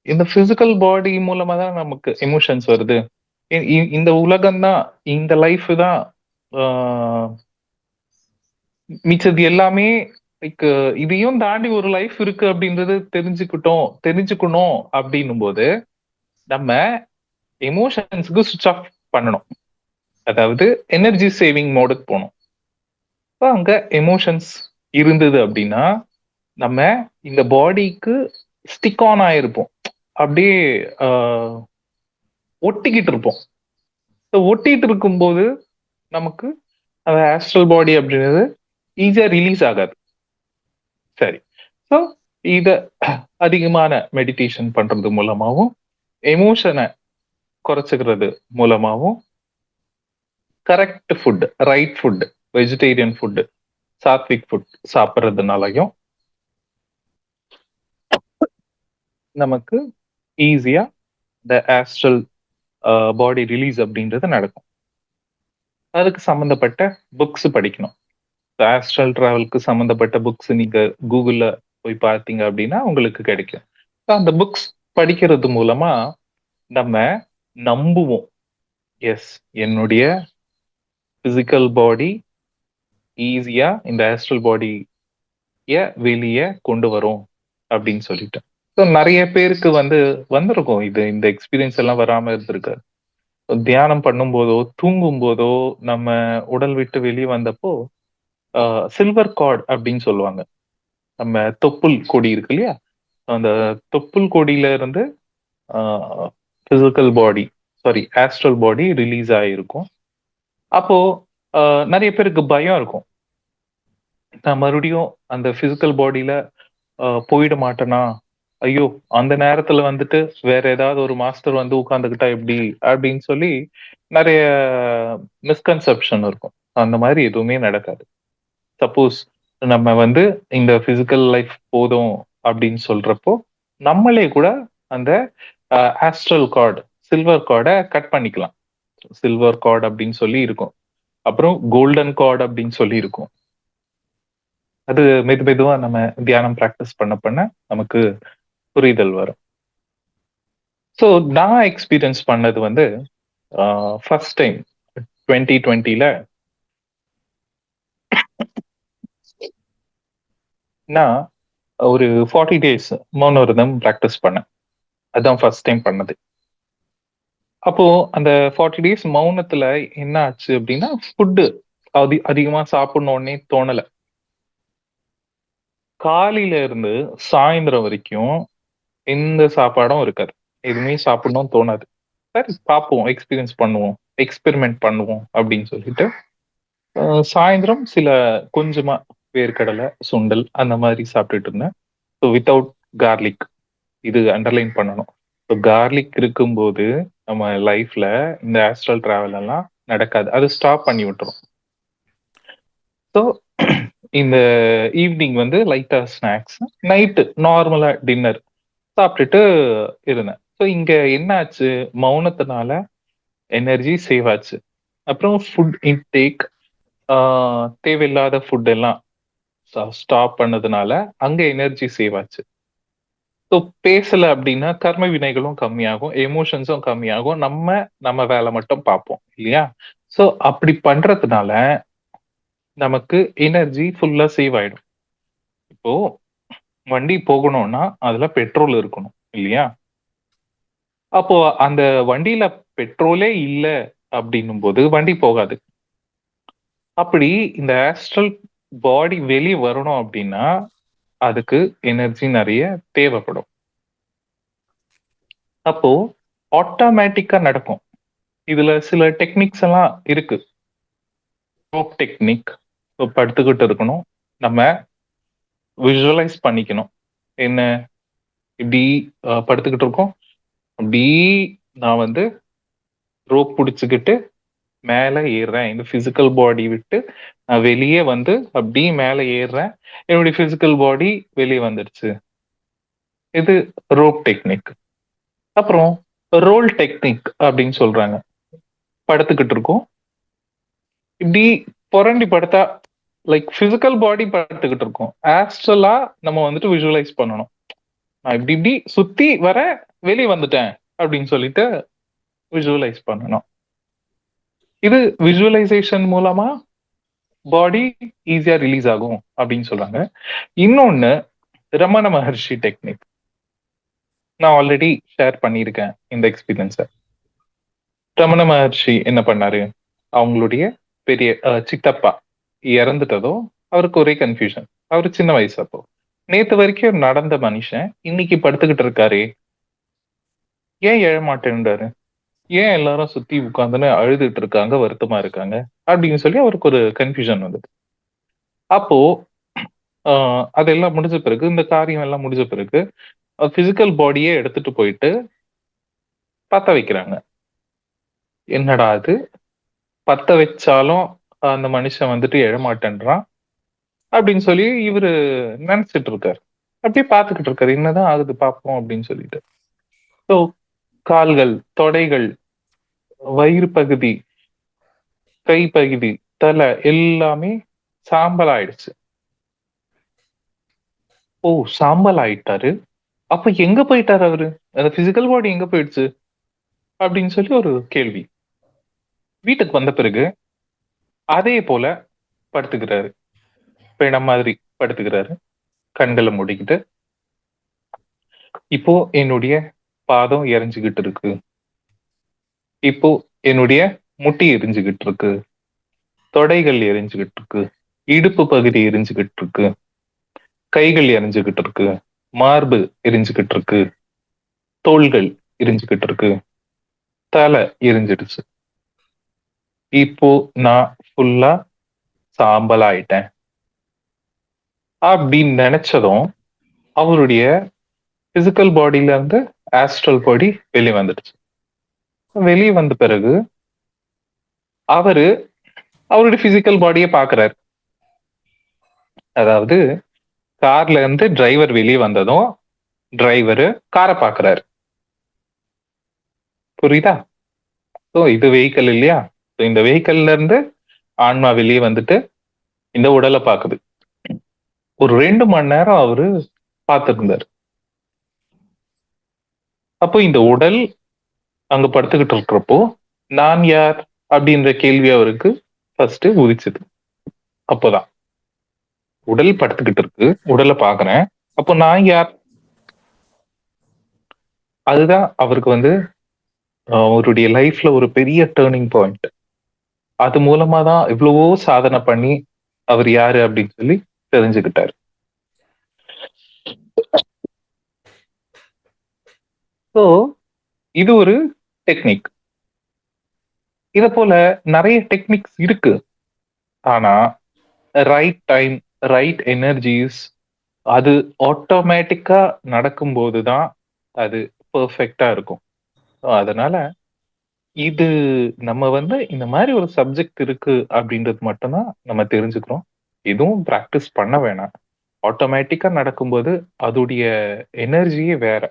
இந்த பிசிக்கல் பாடி மூலமா தான் நமக்கு எமோஷன்ஸ் வருது. இந்த உலகம் தான், இந்த லைஃப் தான் ஆ மிச்சது எல்லாமே லைக் இதையும் தாண்டி ஒரு லைஃப் இருக்கு அப்படின்றது தெரிஞ்சுக்கணும் அப்படின்னும்போது, நம்ம எமோஷன்ஸ்க்கு ஸ்விட்ச் ஆஃப் பண்ணணும். அதாவது எனர்ஜி சேவிங் மோடுக்கு போணும். இப்ப அங்க எமோஷன்ஸ் இருந்தது அப்படின்னா, நம்ம இந்த பாடிக்கு ஸ்டிக் ஆன் ஆயிருப்போம். அப்படியே அ ஒட்டிக்கிட்டு இருப்போம். ஒட்டிட்டு இருக்கும்போது நமக்கு அந்த ஆஸ்ட்ரல் பாடி அப்படின்றது ஈஸியா ரிலீஸ் ஆகாது. சரி. ஸோ இத அதிகமான மெடிடேஷன் பண்றது மூலமாவும், எமோஷன குறைச்சுக்கிறது மூலமாவும், correct food, right food, vegetarian food, sattvic food சாப்பிடுறதுனாலயும் நமக்கு ஈஸியா இந்த ஆஸ்ட்ரல் பாடி ரிலீஸ் அப்படின்றது நடக்கும். அதுக்கு சம்மந்தப்பட்ட புக்ஸ் படிக்கணும். ஆஸ்ட்ரல் டிராவல்க்கு சம்மந்தப்பட்ட புக்ஸ் நீங்க Googleல போய் பார்த்தீங்க அப்படின்னா உங்களுக்கு கிடைக்கும். அந்த புக்ஸ் படிக்கிறது மூலமா நம்ம நம்புவோம். எஸ் என்னுடைய பிசிக்கல் பாடி ஈஸியா இந்த ஆஸ்ட்ரல் பாடிய வெளிய கொண்டு வரும் அப்படின்னு சொல்லிட்டு. ஸோ நெறைய பேருக்கு வந்து வந்திருக்கும். இந்த எக்ஸ்பீரியன்ஸ் எல்லாம் வராம இருந்திருக்காது. தியானம் பண்ணும்போதோ, தூங்கும்போதோ, நம்ம உடல் விட்டு வெளிய வந்தப்போ, அ சில்வர் கார்ட் அப்படின்னு சொல்லுவாங்க. நம்ம தொப்புள் கொடி இருக்கு இல்லையா? அந்த தொப்புள் கொடியில இருந்து அ பிசிக்கல் பாடி சாரி ஆஸ்ட்ரல் பாடி ரிலீஸ் ஆயிருக்கும். அப்போ அ நெறைய பேருக்கு பயம் இருக்கும். நான் மறுபடியும் அந்த பிசிக்கல் பாடியில போயிட மாட்டேனா? ஐயோ! அந்த நேரத்துல வந்துட்டு வேற ஏதாவது ஒரு மாஸ்டர் வந்து உட்கார்ந்துகிட்டா எப்படி? அப்படின்னு சொல்லி நெறைய மிஸ்கன்செப்ஷன் இருக்கும். அந்த மாரி எதுவுமே நடக்காது. சப்போஸ் நம்ம வந்து இந்த பிசிக்கல் லைஃப் போதும் அப்படின்னு சொல்றப்போ, நம்மளே கூட அந்த ஆஸ்ட்ரல் கார்ட், சில்வர் கார்ட கட் பண்ணிக்கலாம். சில்வர் கார்ட் அப்படின்னு சொல்லி இருக்கும். அப்புறம் கோல்டன் கார்ட் அப்படின்னு சொல்லி இருக்கும். அது மெதுவா நம்ம தியானம் பிராக்டிஸ் பண்ண நமக்கு புரிதல் வரும். ஸோ நான் எக்ஸ்பீரியன்ஸ் பண்ணது வந்து ஃபர்ஸ்ட் டைம் 2020ல நான் ஒரு 40 டேஸ் மௌன விரதம் பிராக்டிஸ் பண்ணேன். அதான் ஃபர்ஸ்ட் டைம் பண்ணது. அப்போ அந்த 40 டேஸ் மௌனத்துல என்ன ஆச்சு அப்படின்னா, ஃபுட்டு அதிகமா சாப்பிடணும்னே தோணல. காலையில இருந்து சாயந்தரம் வரைக்கும் எந்த சாப்பாடும் இருக்காது. எதுவுமே சாப்பிடணும்னு தோணாது. சரி பார்ப்போம், எக்ஸ்பீரியன்ஸ் பண்ணுவோம், எக்ஸ்பெரிமென்ட் பண்ணுவோம் அப்படின்னு சொல்லிட்டு, சாயந்திரம் கொஞ்சமா வேர்க்கடலை, சுண்டல் அந்த மாதிரி சாப்பிட்டுட்டு இருந்தேன். So without garlic. இது அண்டர்லைன் பண்ணணும். ஸோ கார்லிக் இருக்கும்போது நம்ம லைஃப்ல இந்த ஆஸ்ட்ரல் டிராவல் எல்லாம் நடக்காது. அது ஸ்டாப் பண்ணி விட்டுரும். ஸோ இந்த ஈவினிங் வந்து லைட்டா ஸ்நாக்ஸ், நைட்டு நார்மலா டின்னர் சாப்பிட்டுட்டு இருந்தேன். ஸோ இங்க என்ன ஆச்சு, மௌனத்தினால எனர்ஜி சேவ் ஆச்சு. அப்புறம் ஃபுட் இன்டேக், தேவையில்லாத ஃபுட் எல்லாம் ஸ்டாப் பண்ணதுனால அங்க எனர்ஜி சேவ் ஆச்சு. ஸோ பேசல அப்படின்னா கர்ம வினைகளும் கம்மியாகும், எமோஷன்ஸும் கம்மியாகும். நம்ம வேலை மட்டும் பார்ப்போம் இல்லையா? ஸோ அப்படி பண்றதுனால நமக்கு எனர்ஜி ஃபுல்லா சேவ் ஆயிடும். இப்போ வண்டி போகணும்னா அதுல பெட்ரோல் இருக்கணும் இல்லையா? அப்போ அந்த வண்டியில பெட்ரோலே இல்ல அப்படின்னும் போது வண்டி போகாது. அப்படி இந்த ஆஸ்ட்ரல் பாடி வெளிய வரணும் அப்படின்னா அதுக்கு எனர்ஜி நிறைய தேவைப்படும். அப்போ ஆட்டோமேட்டிக்கா நடக்கும். இதுல சில டெக்னிக்ஸ் எல்லாம் இருக்கு. Rope technique. படுத்துக்கிட்டு இருக்கணும். நம்ம விஷுவலைஸ் பண்ணிக்கணும். என்ன, இப்படி படுத்துக்கிட்டு இருக்கோம். அப்படி நான் வந்து ரோப் புடிச்சுக்கிட்டு மேல ஏறுறேன். இந்த பிசிக்கல் பாடி விட்டு நான் வெளியே வந்து அப்படி மேல ஏறுறேன். என்னுடைய பிசிக்கல் பாடி வெளியே வந்துடுச்சு. இது ரோப் டெக்னிக். அப்புறம் ரோல் டெக்னிக் அப்படின்னு சொல்றாங்க. படுத்துக்கிட்டு இருக்கோம். இப்படி புரண்டி படுத்தா லைக் பிசிக்கல் பாடி படுத்துக்கிட்டு இருக்கோம். ஆஸ்ட்ரலா நம்ம வந்துட்டு விஷுவலைஸ் பண்ணணும். நான் இப்படி இப்படி சுத்தி வர வெளியே வந்துட்டேன் அப்படின்னு சொல்லிட்டு விஷுவலைஸ் பண்ணணும். இது விஷுவலைசேஷன் மூலமா பாடி ஈஸியா ரிலீஸ் ஆகும் அப்படின்னு சொல்றாங்க. இன்னொன்னு ரமண மகர்ஷி டெக்னிக். நான் ஆல்ரெடி ஷேர் பண்ணியிருக்கேன் இந்த எக்ஸ்பீரியன்ஸை. ரமண மகர்ஷி என்ன பண்ணாரு, அவங்களுடைய பெரிய சித்தப்பா இறந்துட்டதோ அவருக்கு ஒரே கன்ஃபியூஷன். அவரு சின்ன வயசு அப்போ. நேத்து வரைக்கும் நடந்த மனுஷன் இன்னைக்கு படுத்துக்கிட்டு இருக்காரே, ஏன் எழமாட்டேன்றாரு, ஏன் எல்லாரும் சுத்தி உட்கார்ந்துன்னு அழுதுட்டு இருக்காங்க, வருத்தமா இருக்காங்க அப்படின்னு சொல்லி அவருக்கு ஒரு கன்ஃபியூஷன் வந்தது. அப்போ அதெல்லாம் முடிஞ்ச பிறகு, இந்த காரியம் எல்லாம் முடிஞ்ச பிறகு பிசிக்கல் பாடியே எடுத்துட்டு போயிட்டு பத்த வைக்கிறாங்க. என்னடா அது, பத்த வச்சாலும் அந்த மனுஷன் வந்துட்டு எழமாட்டேன்றான் அப்படின்னு சொல்லி இவரு நினைச்சிட்டு இருக்காரு. அப்படியே பார்த்துக்கிட்டு இருக்காரு, என்னதான் ஆகுது பார்ப்போம் அப்படின்னு சொல்லிட்டு. ஸோ கால்கள், தொடைகள், வயிறு பகுதி, கை பகுதி, தலை எல்லாமே சாம்பல் ஆயிடுச்சு. ஓ, சாம்பல் ஆயிட்டாரு. அப்ப எங்க போயிட்டாரு அவரு, அந்த பிசிக்கல் பாடி எங்க போயிடுச்சு அப்படின்னு சொல்லி ஒரு கேள்வி. வீட்டுக்கு வந்த பிறகு அதே போல படுத்துக்கிறாரு. பிணம் மாதிரி படுத்துக்கிறாரு, கண்களை மூடிக்கிட்டு. இப்போ என்னுடைய பாதம் எரிஞ்சுகிட்டு இருக்கு, இப்போ என்னுடைய முட்டி எரிஞ்சுகிட்டு இருக்கு, தொடைகள் எரிஞ்சுகிட்டு இருக்கு, இடுப்பு பகுதி எரிஞ்சுகிட்டு இருக்கு, கைகள் எரிஞ்சுகிட்டு இருக்கு, மார்பு எரிஞ்சுகிட்டு இருக்கு, தோள்கள் எரிஞ்சுகிட்டு இருக்கு, தலை எரிஞ்சிடுச்சு. இப்போ நான் ஃபுல்லா சாம்பல் ஆயிட்டேன் அப்படின்னு நினைச்சதும் அவருடைய பிசிக்கல் பாடியில இருந்து ஆஸ்ட்ரல் பாடி வெளியே வந்துடுச்சு. வெளியே வந்த பிறகு அவரு அவருடைய பிசிக்கல் பாடியை பாக்குறாரு. அதாவது கார்ல இருந்து டிரைவர் வெளியே வந்ததும் டிரைவரு காரை பாக்குறாரு. புரியுதா? ஸோ இது வெஹிக்கல் இல்லையா? ஸோ இந்த வெஹிக்கல்ல இருந்து ஆன்மா வெளியே வந்துட்டு இந்த உடலை பாக்குது. ஒரு 2 மணி நேரம் அவரு பார்த்திருந்தாரு. அப்போ இந்த உடல் அங்க படுத்துக்கிட்டு இருக்கிறப்போ நான் யார் அப்படின்ற கேள்வி அவருக்கு ஃபர்ஸ்ட் உதிச்சது. அப்போதான் உடல் படுத்துக்கிட்டு இருக்கு. உடல பார்க்குறேன். அப்போ நான் யார்? அதுதான் அவருக்கு வந்து அவருடைய லைஃப்ல ஒரு பெரிய டர்னிங் பாயிண்ட். அது மூலமா தான் எவ்வளவோ சாதனை பண்ணி அவர் யாரு அப்படின்னு சொல்லி தெரிஞ்சுக்கிட்டாரு. ஸோ இது ஒரு டெக்னிக். இத போல நெறைய டெக்னிக்ஸ் இருக்கு. ஆனா ரைட் டைம், ரைட் எனர்ஜிஸ் அது ஆட்டோமேட்டிக்கா நடக்கும்போது தான் அது பெர்ஃபெக்ட்டா இருக்கும். அதனால இது நம்ம வந்து இந்த மாரி ஒரு சப்ஜெக்ட் இருக்கு அப்படின்றது மட்டும் தான் நம்ம தெரிஞ்சுக்கிறோம். எதுவும் பிராக்டிஸ் பண்ண வேணாம். ஆட்டோமேட்டிக்கா நடக்கும்போது அதோடைய எனர்ஜியே வேற.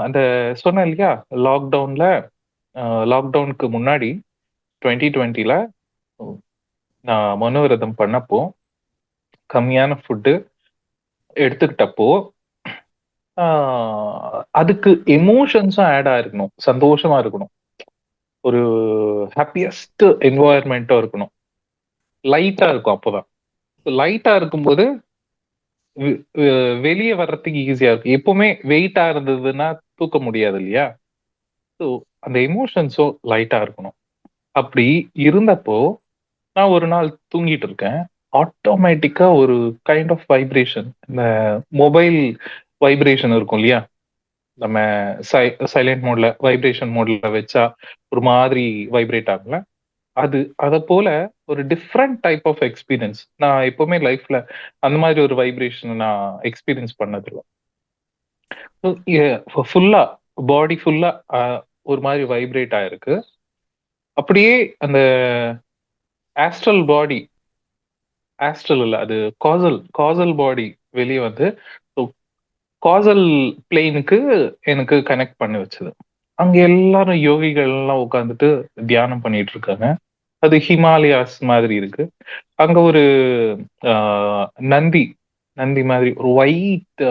அந்த சொன்னேன் இல்லையா? லாக்டவுன்ல அ லாக்டவுனுக்கு முன்னாடி 2020ல நான் மனோவிரதம் பண்ணப்போ, கம்மியான ஃபுட்டு எடுத்துக்கிட்டப்போ, ஆ அதுக்கு எமோஷன்ஸும் ஆட் ஆயிருக்கணும். சந்தோஷமா இருக்கணும். ஒரு ஹேப்பியஸ்ட் என்வாயர்ன்மென்ட்டா இருக்கணும். லைட்டா இருக்கும் அப்பதான். லைட்டா இருக்கும்போது வெ வெ வெளிய வர்றதுக்கு ஈஸியா இருக்கும். எப்பவுமே வெயிட்டா இருந்ததுன்னா தூக்க முடியாது இல்லையா? ஸோ அந்த எமோஷன்ஸும் லைட்டா இருக்கணும். அப்படி இருந்தப்போ, நான் ஒரு நாள் தூங்கிட்டு இருக்கேன். ஆட்டோமேட்டிக்கா ஒரு கைண்ட் ஆஃப் வைப்ரேஷன். இந்த மொபைல் வைப்ரேஷன் இருக்கும் இல்லையா? நம்ம சை சைலன்ட் மோட்ல, வைப்ரேஷன் மோட்ல வச்சா ஒரு மாதிரி வைப்ரேட் ஆகும்ல. அதப்போல ஒரு டிஃபரண்ட் டைப் ஆஃப் எக்ஸ்பீரியன்ஸ். நான் எப்பவுமே லைஃப்ல அந்த மாதிரி ஒரு வைப்ரேஷன நான் எக்ஸ்பீரியன்ஸ் பண்ணதில்ல. ஸோ ஃபுல்லா பாடி ஃபுல்லா ஒரு மாதிரி வைப்ரேட் ஆயிருக்கு. அப்படியே அந்த ஆஸ்ட்ரல் பாடி ஆஸ்ட்ரல் இல்ல. அது காசல் பாடி வெளிய வந்து ஸோ காசல் பிளேனுக்கு எனக்கு கனெக்ட் பண்ணி வச்சது. அங்க எல்லாரும் யோகிகள்லாம் உட்கார்ந்துட்டு தியானம் பண்ணிட்டு இருக்காங்க. அது ஹிமாலயாஸ் மாதிரி இருக்கு. அங்க ஒரு ஆ நந்தி நந்தி மாதிரி ஒரு ஒயிட்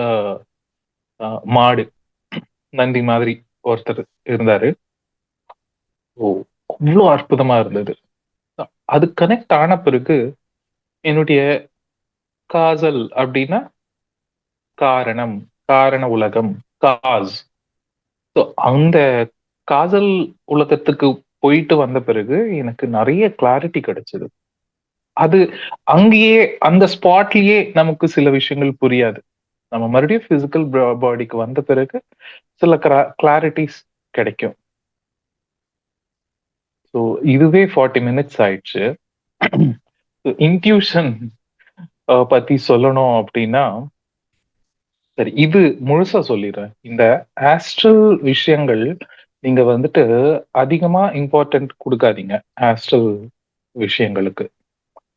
மாடு நந்தி மாதிரி ஒருத்தர் இருந்தாரு. ஓ! அவ்ளோ அற்புதமா இருந்தது. அது கனெக்ட் ஆன பிறகு என்னுடைய காசல் அப்டின்னா காரணம், காரண உலகம், காஸ். ஸோ அந்த காதல் உலகத்துக்கு போயிட்டு வந்த பிறகு எனக்கு நெறைய கிளாரிட்டி கிடைச்சது. அது அங்கேயே அந்த ஸ்பாட்லயே நமக்கு சில விஷயங்கள் புரியாது. நம்ம மறுபடியும் பிசிக்கல் பாடிக்கு வந்த பிறகு சில கிளாரிட்டீஸ் கிடைக்கும். ஸோ இதுவே 40 மினிட்ஸ் ஆயிடுச்சு. இன்ட்யூஷன் பத்தி சொல்லணும் அப்டின்னா, சரி இது முழுசா சொல்லிர்றேன். இந்த ஆஸ்ட்ரல் விஷயங்கள் நீங்க வந்துட்டு அதிகமா இம்பார்ட்டன்ட் குடுக்காதீங்க. ஆஸ்ட்ரல் விஷயங்களுக்கு.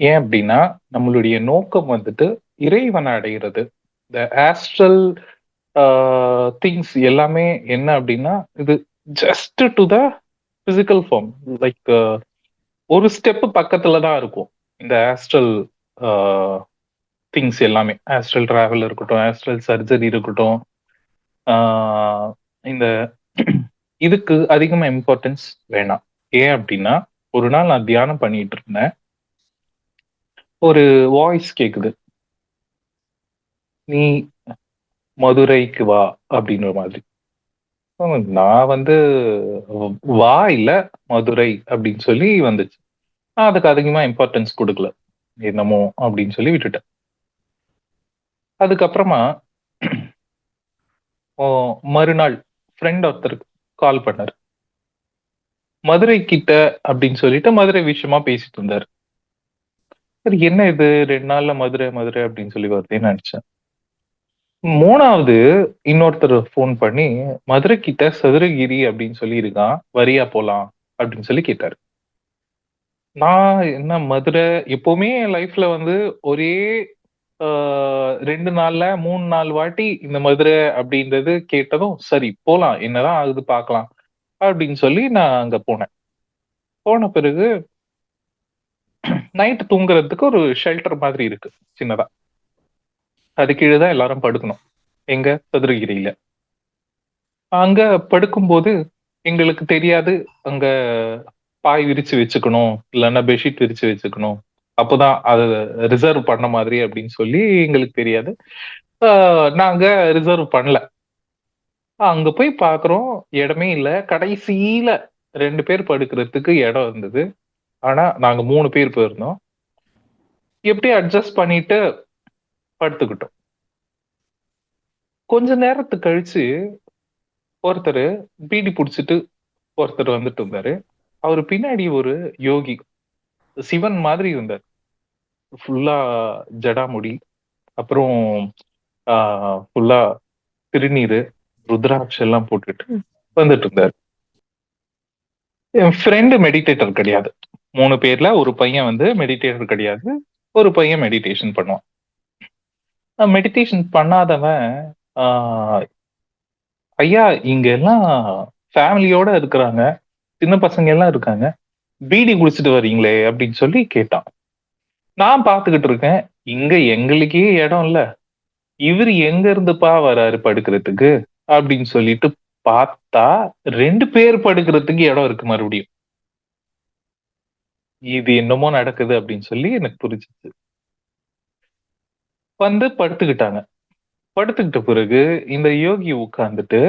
ஏன் அப்டின்னா, நம்மளுடைய நோக்கம் வந்துட்டு இறைவன அடையிறது. இந்த ஆஸ்ட்ரல் ஆ திங்ஸ் எல்லாமே என்ன அப்டின்னா, இது just to the physical form. Like ஒரு ஸ்டெப் பக்கத்துல தான் இருக்கும். இந்த ஆஸ்ட்ரல் ஆ திங்ஸ் எல்லாமே. ஆஸ்ட்ரல் டிராவல் இருக்கட்டும், ஆஸ்ட்ரல் சர்ஜரி இருக்கட்டும். ஆ இந்த இதுக்கு அதிகமா இம்பார்ட்டன்ஸ் வேணாம். ஏன் அப்டின்னா, ஒரு நாள் நான் தியானம் பண்ணிட்டு இருந்தேன். ஒரு வாய்ஸ் கேக்குது. "நீ மதுரைக்கு வா" அப்டின்ற மாதிரி. நான் வந்து வா இல்ல, மதுரை அப்டின்னு சொல்லி வந்துச்சு. நான் அதுக்கு அதிகமா இம்பார்ட்டன்ஸ் குடுக்கல. என்னமோ அப்டின்னு சொல்லி விட்டுட்டேன். அதுக்கப்புறமா ஓ மறுநாள் ஃப்ரெண்ட் ஒருத்தர் கால் பண்ணாரு. மதுரை கிட்ட அப்டின்னு சொல்லிட்டு மதுரை விஷயமா பேசிட்டு இருந்தாரு. சரி என்ன இது 2 நாள்ல மதுரை, மதுரை அப்டின்னு சொல்லி வருதேன்னு நெனச்சேன். 3வது இன்னொருத்தர் ஃபோன் பண்ணி, "மதுரை கிட்ட சதுரகிரி அப்டின்னு சொல்லி இருக்கான். வரியா போலாம்?" அப்டின்னு சொல்லி கேட்டாரு. நான் என்ன மதுரை எப்பவுமே என் லைஃப்ல வந்து ஒரே ஆ 2 நாள்ல 3, 4 வாட்டி இந்த மதுரை அப்டின்றது கேட்டதும், சரி போலாம். என்னதான் ஆகுது பார்க்கலாம். அப்டின்னு சொல்லி நான் அங்க போனேன். போன பிறகு நைட் தூங்குறதுக்கு ஒரு ஷெல்டர் மாதிரி இருக்கு, சின்னதா. அது கீழ தான் எல்லாரும் படுக்கணும். எங்க? சதுரகிரியில. அங்க படுக்கும்போது எங்களுக்கு தெரியாது, அங்க பாய் விரிச்சு வச்சுக்கணும், இல்லன்னா பெட்ஷீட் விரிச்சு வச்சுக்கணும். அப்போதான் அது ரிசர்வ் பண்ண மாதிரி அப்படின்னு சொல்லி எங்களுக்கு தெரியாது. நாங்க ரிசர்வ் பண்ணல. அங்க போய் பாக்குறோம், இடமே இல்ல. கடைசியில 2 பேர் படுக்கிறதுக்கு இடம் இருந்தது. ஆனா நாங்க 3 பேர் போயிருந்தோம். எப்படியோ அட்ஜஸ்ட் பண்ணிட்டு படுத்துக்கிட்டோம். கொஞ்ச நேரத்துக்கு கழிச்சு ஒருத்தரு பீடி புடிச்சிட்டு ஒருத்தர் வந்துட்டு இருந்தாரு. அவரு பின்னாடி ஒரு யோகி. சிவன் மாதிரி இருந்தாரு. ஃபுல்லா ஜடாமுடி. அப்புறம் ஆ ஃபுல்லா திருநீரு, ருத்ராட்சம் எல்லாம் போட்டுட்டு வந்துட்டு இருந்தாரு. என் ஃப்ரெண்டு மெடிடேட்டர் கிடையாது. 3 பேர்ல ஒரு பையன் வந்து மெடிடேட்டர் கிடையாது. ஒரு பையன் மெடிடேஷன் பண்ணுவான். மெடிடேஷன் பண்ணாதவன், ஆ ஐயா இங்க எல்லாம் ஃபேமிலியோட இருக்கிறாங்க. சின்ன பசங்க எல்லாம் இருக்காங்க. பீடி குடிச்சிட்டு வர்றீங்களே அப்படின்னு சொல்லி கேட்டான். நான் பார்த்துக்கிட்டு இருக்கேன். இங்க எங்களுக்கே இடம் இல்ல. இவரு எங்க இருந்துப்பா வராரு படுக்கிறதுக்கு அப்படின்னு சொல்லிட்டு பார்த்தா 2 பேர் படுக்கிறதுக்கு இடம் இருக்கு மறுபடியும். இது என்னமோ நடக்குது அப்படின்னு சொல்லி எனக்கு புரிஞ்சுச்சு. வந்து படுத்துக்கிட்டாங்க. படுத்துக்கிட்ட பிறகு இந்த யோகி உட்கார்ந்துட்டு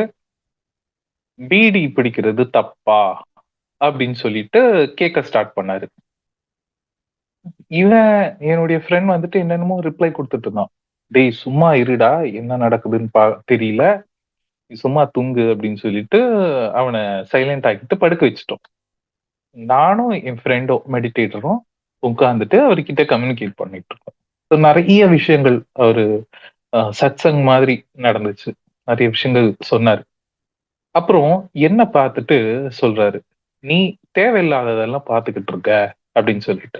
பீடி பிடிக்கிறது தப்பா அப்படின்னு சொல்லிட்டு கேட்க ஸ்டார்ட் பண்ணாரு. இவன் என்னுடைய ஃப்ரெண்ட் வந்துட்டு என்னென்னமோ ரிப்ளை கொடுத்துட்டு இருந்தான். டேய் சும்மா இருடா, என்ன நடக்குதுன்னு தெரியல, நீ சும்மா தூங்கு அப்படின்னு சொல்லிட்டு அவனை சைலண்ட் ஆக்கிட்டு படுக்க வச்சுட்டோம். நானும் என் ஃப்ரெண்டும் மெடிடேட்டரும் உட்கார்ந்துட்டு அவர்கிட்ட கம்யூனிகேட் பண்ணிட்டு இருக்கோம். நிறைய விஷயங்கள் அவரு சத்சங் மாதிரி நடந்துச்சு. நிறைய விஷயங்கள் சொன்னாரு. அப்புறம் என்ன பார்த்துட்டு சொல்றாரு, நீ தேவையில்லாததெல்லாம் பார்த்துக்கிட்டு இருக்க அப்படின்னு சொல்லிட்டு.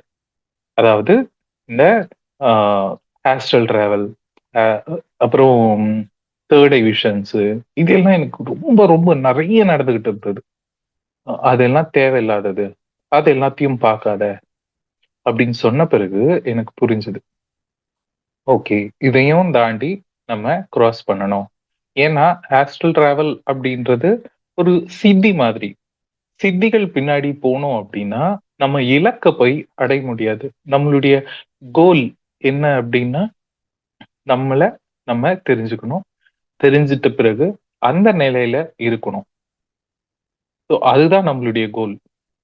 அதாவது இந்த ஆஸ்ட்ரல் டிராவல், அப்புறம் தேர்ட் ஐ விஷன்ஸ், இதெல்லாம் எனக்கு ரொம்ப ரொம்ப நிறைய நடந்துகிட்டு இருந்தது. அதெல்லாம் தேவையில்லாதது, அது எல்லாத்தையும் பார்க்காத அப்படின்னு சொன்ன பிறகு எனக்கு புரிஞ்சுது. ஓகே, இதையும் தாண்டி நம்ம கிராஸ் பண்ணணும். ஏன்னா ஆஸ்ட்ரல் டிராவல் அப்படின்றது ஒரு சித்தி மாதிரி. சித்திகள் பின்னாடி போனோம் அப்படின்னா நம்ம இலக்க போய் அடைய முடியாது. நம்மளுடைய கோல் என்ன அப்படின்னா நம்மள நம்ம தெரிஞ்சுக்கணும். தெரிஞ்சிட்ட பிறகு அந்த நிலையில இருக்கணும். ஸோ அதுதான் நம்மளுடைய கோல்.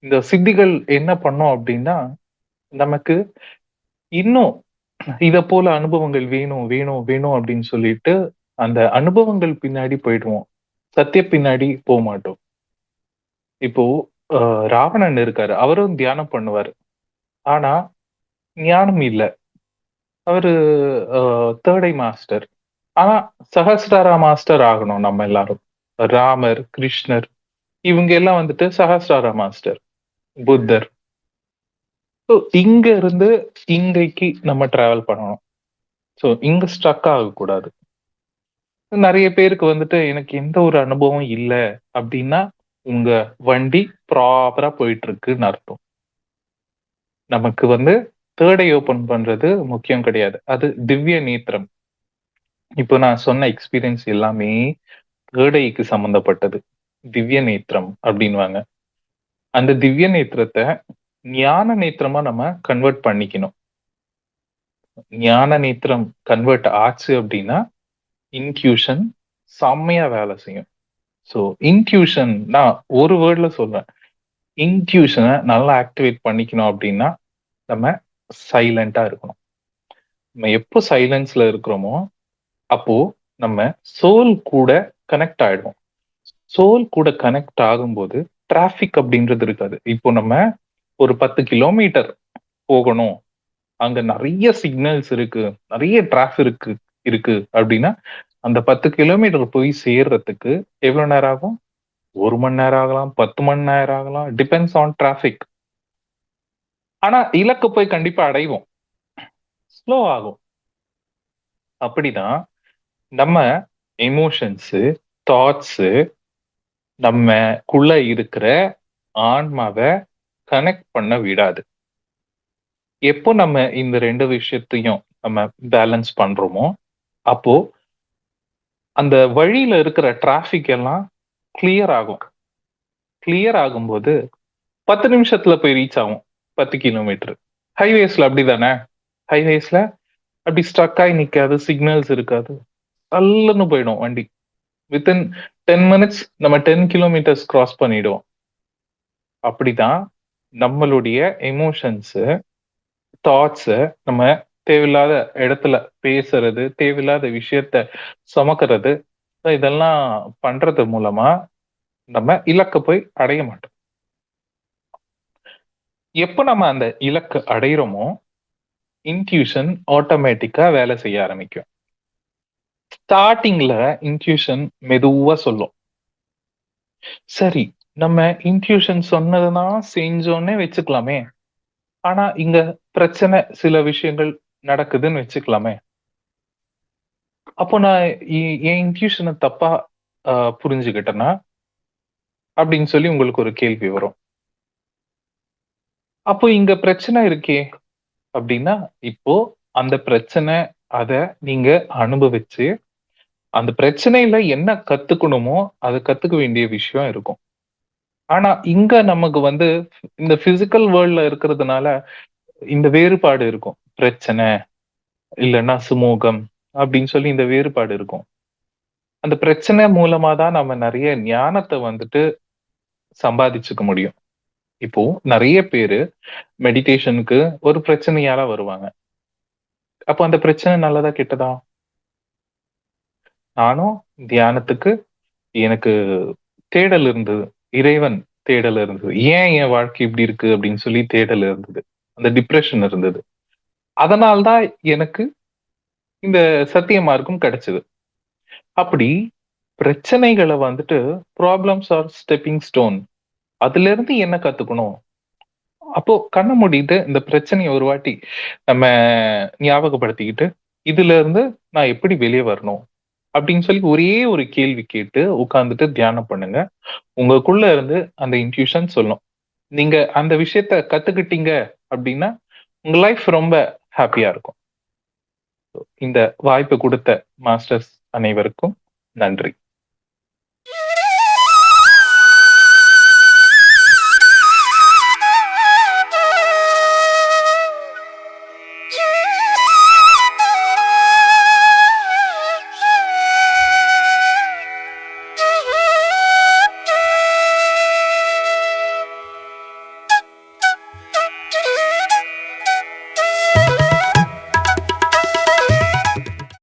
இந்த சித்திகள் என்ன பண்ணோம் அப்படின்னா நமக்கு இன்னும் இத போல அனுபவங்கள் வேணும் வேணும் வேணும் அப்படின்னு சொல்லிட்டு அந்த அனுபவங்கள் பின்னாடி போயிடுவோம். சத்திய பின்னாடி போக மாட்டோம். இப்போ ராவணன் இருக்காரு. அவரும் தியானம் பண்ணுவாரு. ஆனா ஞானம் இல்ல. அவரு தேர்ட் ஐ மாஸ்டர். ஆனா சஹஸ்ராரா மாஸ்டர் ஆகணும் நம்ம எல்லாரும். ராமர், கிருஷ்ணர் இவங்க எல்லாம் வந்துட்டு சஹஸ்ராரா மாஸ்டர், புத்தர். ஸோ இங்க இருந்து இங்கைக்கு நம்ம டிராவல் பண்ணணும். ஸோ இங்க ஸ்ட்ரக் ஆகக்கூடாது. நெறைய பேருக்கு வந்துட்டு எனக்கு எந்த ஒரு அனுபவம் இல்ல அப்டின்னா, உங்க வண்டி ப்ராப்பரா போயிட்டு இருக்குன்னு அர்த்தம். நமக்கு வந்து தேர்ட் ஐ ஓப்பன் பண்றது முக்கியம் கிடையாது. அது திவ்ய நேத்திரம். இப்போ நான் சொன்ன எக்ஸ்பீரியன்ஸ் எல்லாமே தேர்ட் ஐக்கு சம்மந்தப்பட்டது. திவ்ய நேத்திரம் அப்டின்னுவாங்க. அந்த திவ்ய நேத்திரத்த ஞான நேத்திரமா நம்ம கன்வெர்ட் பண்ணிக்கணும். ஞான நேத்திரம் கன்வெர்ட் ஆச்சு அப்டின்னா, இன்ட்யூஷன் செம்மையா வேலை செய்யும். ஸோ இன்ட்யூஷன் நான் ஒரு வேர்ட்ல சொல்றேன். இன்ட்யூஷனை நல்லா ஆக்டிவேட் பண்ணிக்கணும் அப்படின்னா நம்ம சைலண்டா இருக்கணும். நம்ம எப்போ சைலன்ஸ்ல இருக்கிறோமோ அப்போ நம்ம சோல் கூட கனெக்ட் ஆயிடுவோம். சோல் கூட கனெக்ட் ஆகும்போது டிராபிக் அப்படின்றது இருக்காது. இப்போ நம்ம ஒரு 10 கிலோமீட்டர் போகணும், அங்க நிறைய சிக்னல்ஸ் இருக்கு, நிறைய டிராபிக் இருக்கு இருக்கு அப்படின்னா அந்த 10 கிலோமீட்டர் போய் சேர்றதுக்கு எவ்வளவு நேரம் ஆகும்? 1 மணி நேரம் ஆகலாம், 10 மணி நேரம் ஆகலாம். Depends on traffic. ஆனா இலக்க போய் கண்டிப்பா அடைவோம். ஸ்லோ ஆகும். அப்படிதான் நம்ம எமோஷன்ஸ், தாட்ஸ் நம்மக்குள்ள இருக்கிற ஆன்மாவை கனெக்ட் பண்ண விடாது. எப்போ நம்ம இந்த 2 விஷயத்தையும் நம்ம பேலன்ஸ் பண்றோமோ அப்போ அந்த வழியில இருக்கிற டிராபிக் எல்லாம் கிளியர் ஆகும். கிளியர் ஆகும்போது 10 நிமிஷத்துல போய் ரீச் ஆகும் 10 கிலோமீட்டர். ஹைவேஸ்ல அப்படிதானே? ஹைவேஸ்ல அப்படி ஸ்ட்ரக் ஆகி நிக்காது. சிக்னல்ஸ் இருக்காது. சல்லுன்னு போயிடும் வண்டி. வித்தின் 10 மினிட்ஸ் நம்ம 10 கிலோமீட்டர்ஸ் கிராஸ் பண்ணிடுவோம். அப்படிதான் நம்மளுடைய எமோஷன்ஸ், தாட்ஸ் நம்ம தேவையில்லாத இடத்துல பேசுறது, தேவையில்லாத விஷயத்த சுமக்கிறது, இதெல்லாம் பண்றது மூலமா நம்ம இலக்க போய் அடைய மாட்டோம். எப்ப நம்ம அந்த இலக்க அடையிறோமோ, இன்ட்யூஷன் ஆட்டோமேட்டிக்கா வேலை செய்ய ஆரம்பிக்கும். ஸ்டார்ட்டிங்ல இன்ட்யூஷன் மெதுவா சொல்லும். சரி, நம்ம இன்ட்யூஷன் சொன்னதுதான் செஞ்சோன்னே வச்சுக்கலாமே. ஆனா இங்க பிரச்சனை சில விஷயங்கள் நடக்குதுன்னு வச்சுக்கலாமே. அப்போ நான் என் இன்ட்யூஷன தப்பா புரிஞ்சுகிட்டேனா? அப்படின்னு சொல்லி உங்களுக்கு ஒரு கேள்வி வரும். அப்போ இங்க பிரச்சனை இருக்கே அப்படின்னா, இப்போ அந்த பிரச்சனை அத நீங்க அனுபவிச்சு, அந்த பிரச்சனையில என்ன கத்துக்கணுமோ, அத கத்துக்க வேண்டிய விஷயம் இருக்கும். ஆனா இங்க நமக்கு வந்து இந்த பிசிக்கல் வேர்ல்ட்ல இருக்கிறதுனால இந்த வேறுபாடு இருக்கும். பிரச்சனை, இல்லன்னா சுமூகம் அப்படின்னு சொல்லி இந்த வேறுபாடு இருக்கும். அந்த பிரச்சனை மூலமா தான் நம்ம நெறைய ஞானத்த வந்துட்டு சம்பாதிச்சுக்க முடியும். இப்போ நெறைய பேரு மெடிடேஷனுக்கு ஒரு பிரச்சனையால வருவாங்க. அப்ப அந்த பிரச்சனை நல்லதா, கெட்டதா? நானும் தியானத்துக்கு எனக்கு தேடல் இருந்தது. இறைவன் தேடல் இருந்தது. ஏன் என் வாழ்க்கை இப்படி இருக்கு அப்படின்னு சொல்லி தேடல் இருந்தது. அந்த டிப்ரஷன் இருந்தது. அதனால தான் எனக்கு இந்த சத்திய மார்க்கம் கிடைச்சது. அப்படி பிரச்சனைகள வந்துட்டு ப்ராப்ளம்ஸ் ஆர் ஸ்டெப்பிங் ஸ்டோன். அதிலிருந்து என்ன கத்துக்கணும்? அப்போ கண்ண மூடிட்டு இந்த பிரச்சனைய ஒரு வாட்டி நம்ம ஞாபகப்படுத்திக்கிட்டு, "இதுலருந்து நான் எப்படி வெளிய வரணும்?" அப்படின்னு சொல்லி ஒரே ஒரு கேள்வி கேட்டு உட்கார்ந்துட்டு தியானம் பண்ணுங்க. உங்களுக்குள்ள இருந்து அந்த இன்ட்யூஷன் சொல்லும். நீங்க அந்த விஷயத்த கத்துக்கிட்டீங்க அப்படின்னா, உங்க லைஃப் ரொம்ப ஹேப்பியா இருக்கும். இந்த வாய்ப்பு குடுத்த மாஸ்டர்ஸ் அனைவருக்கும் நன்றி.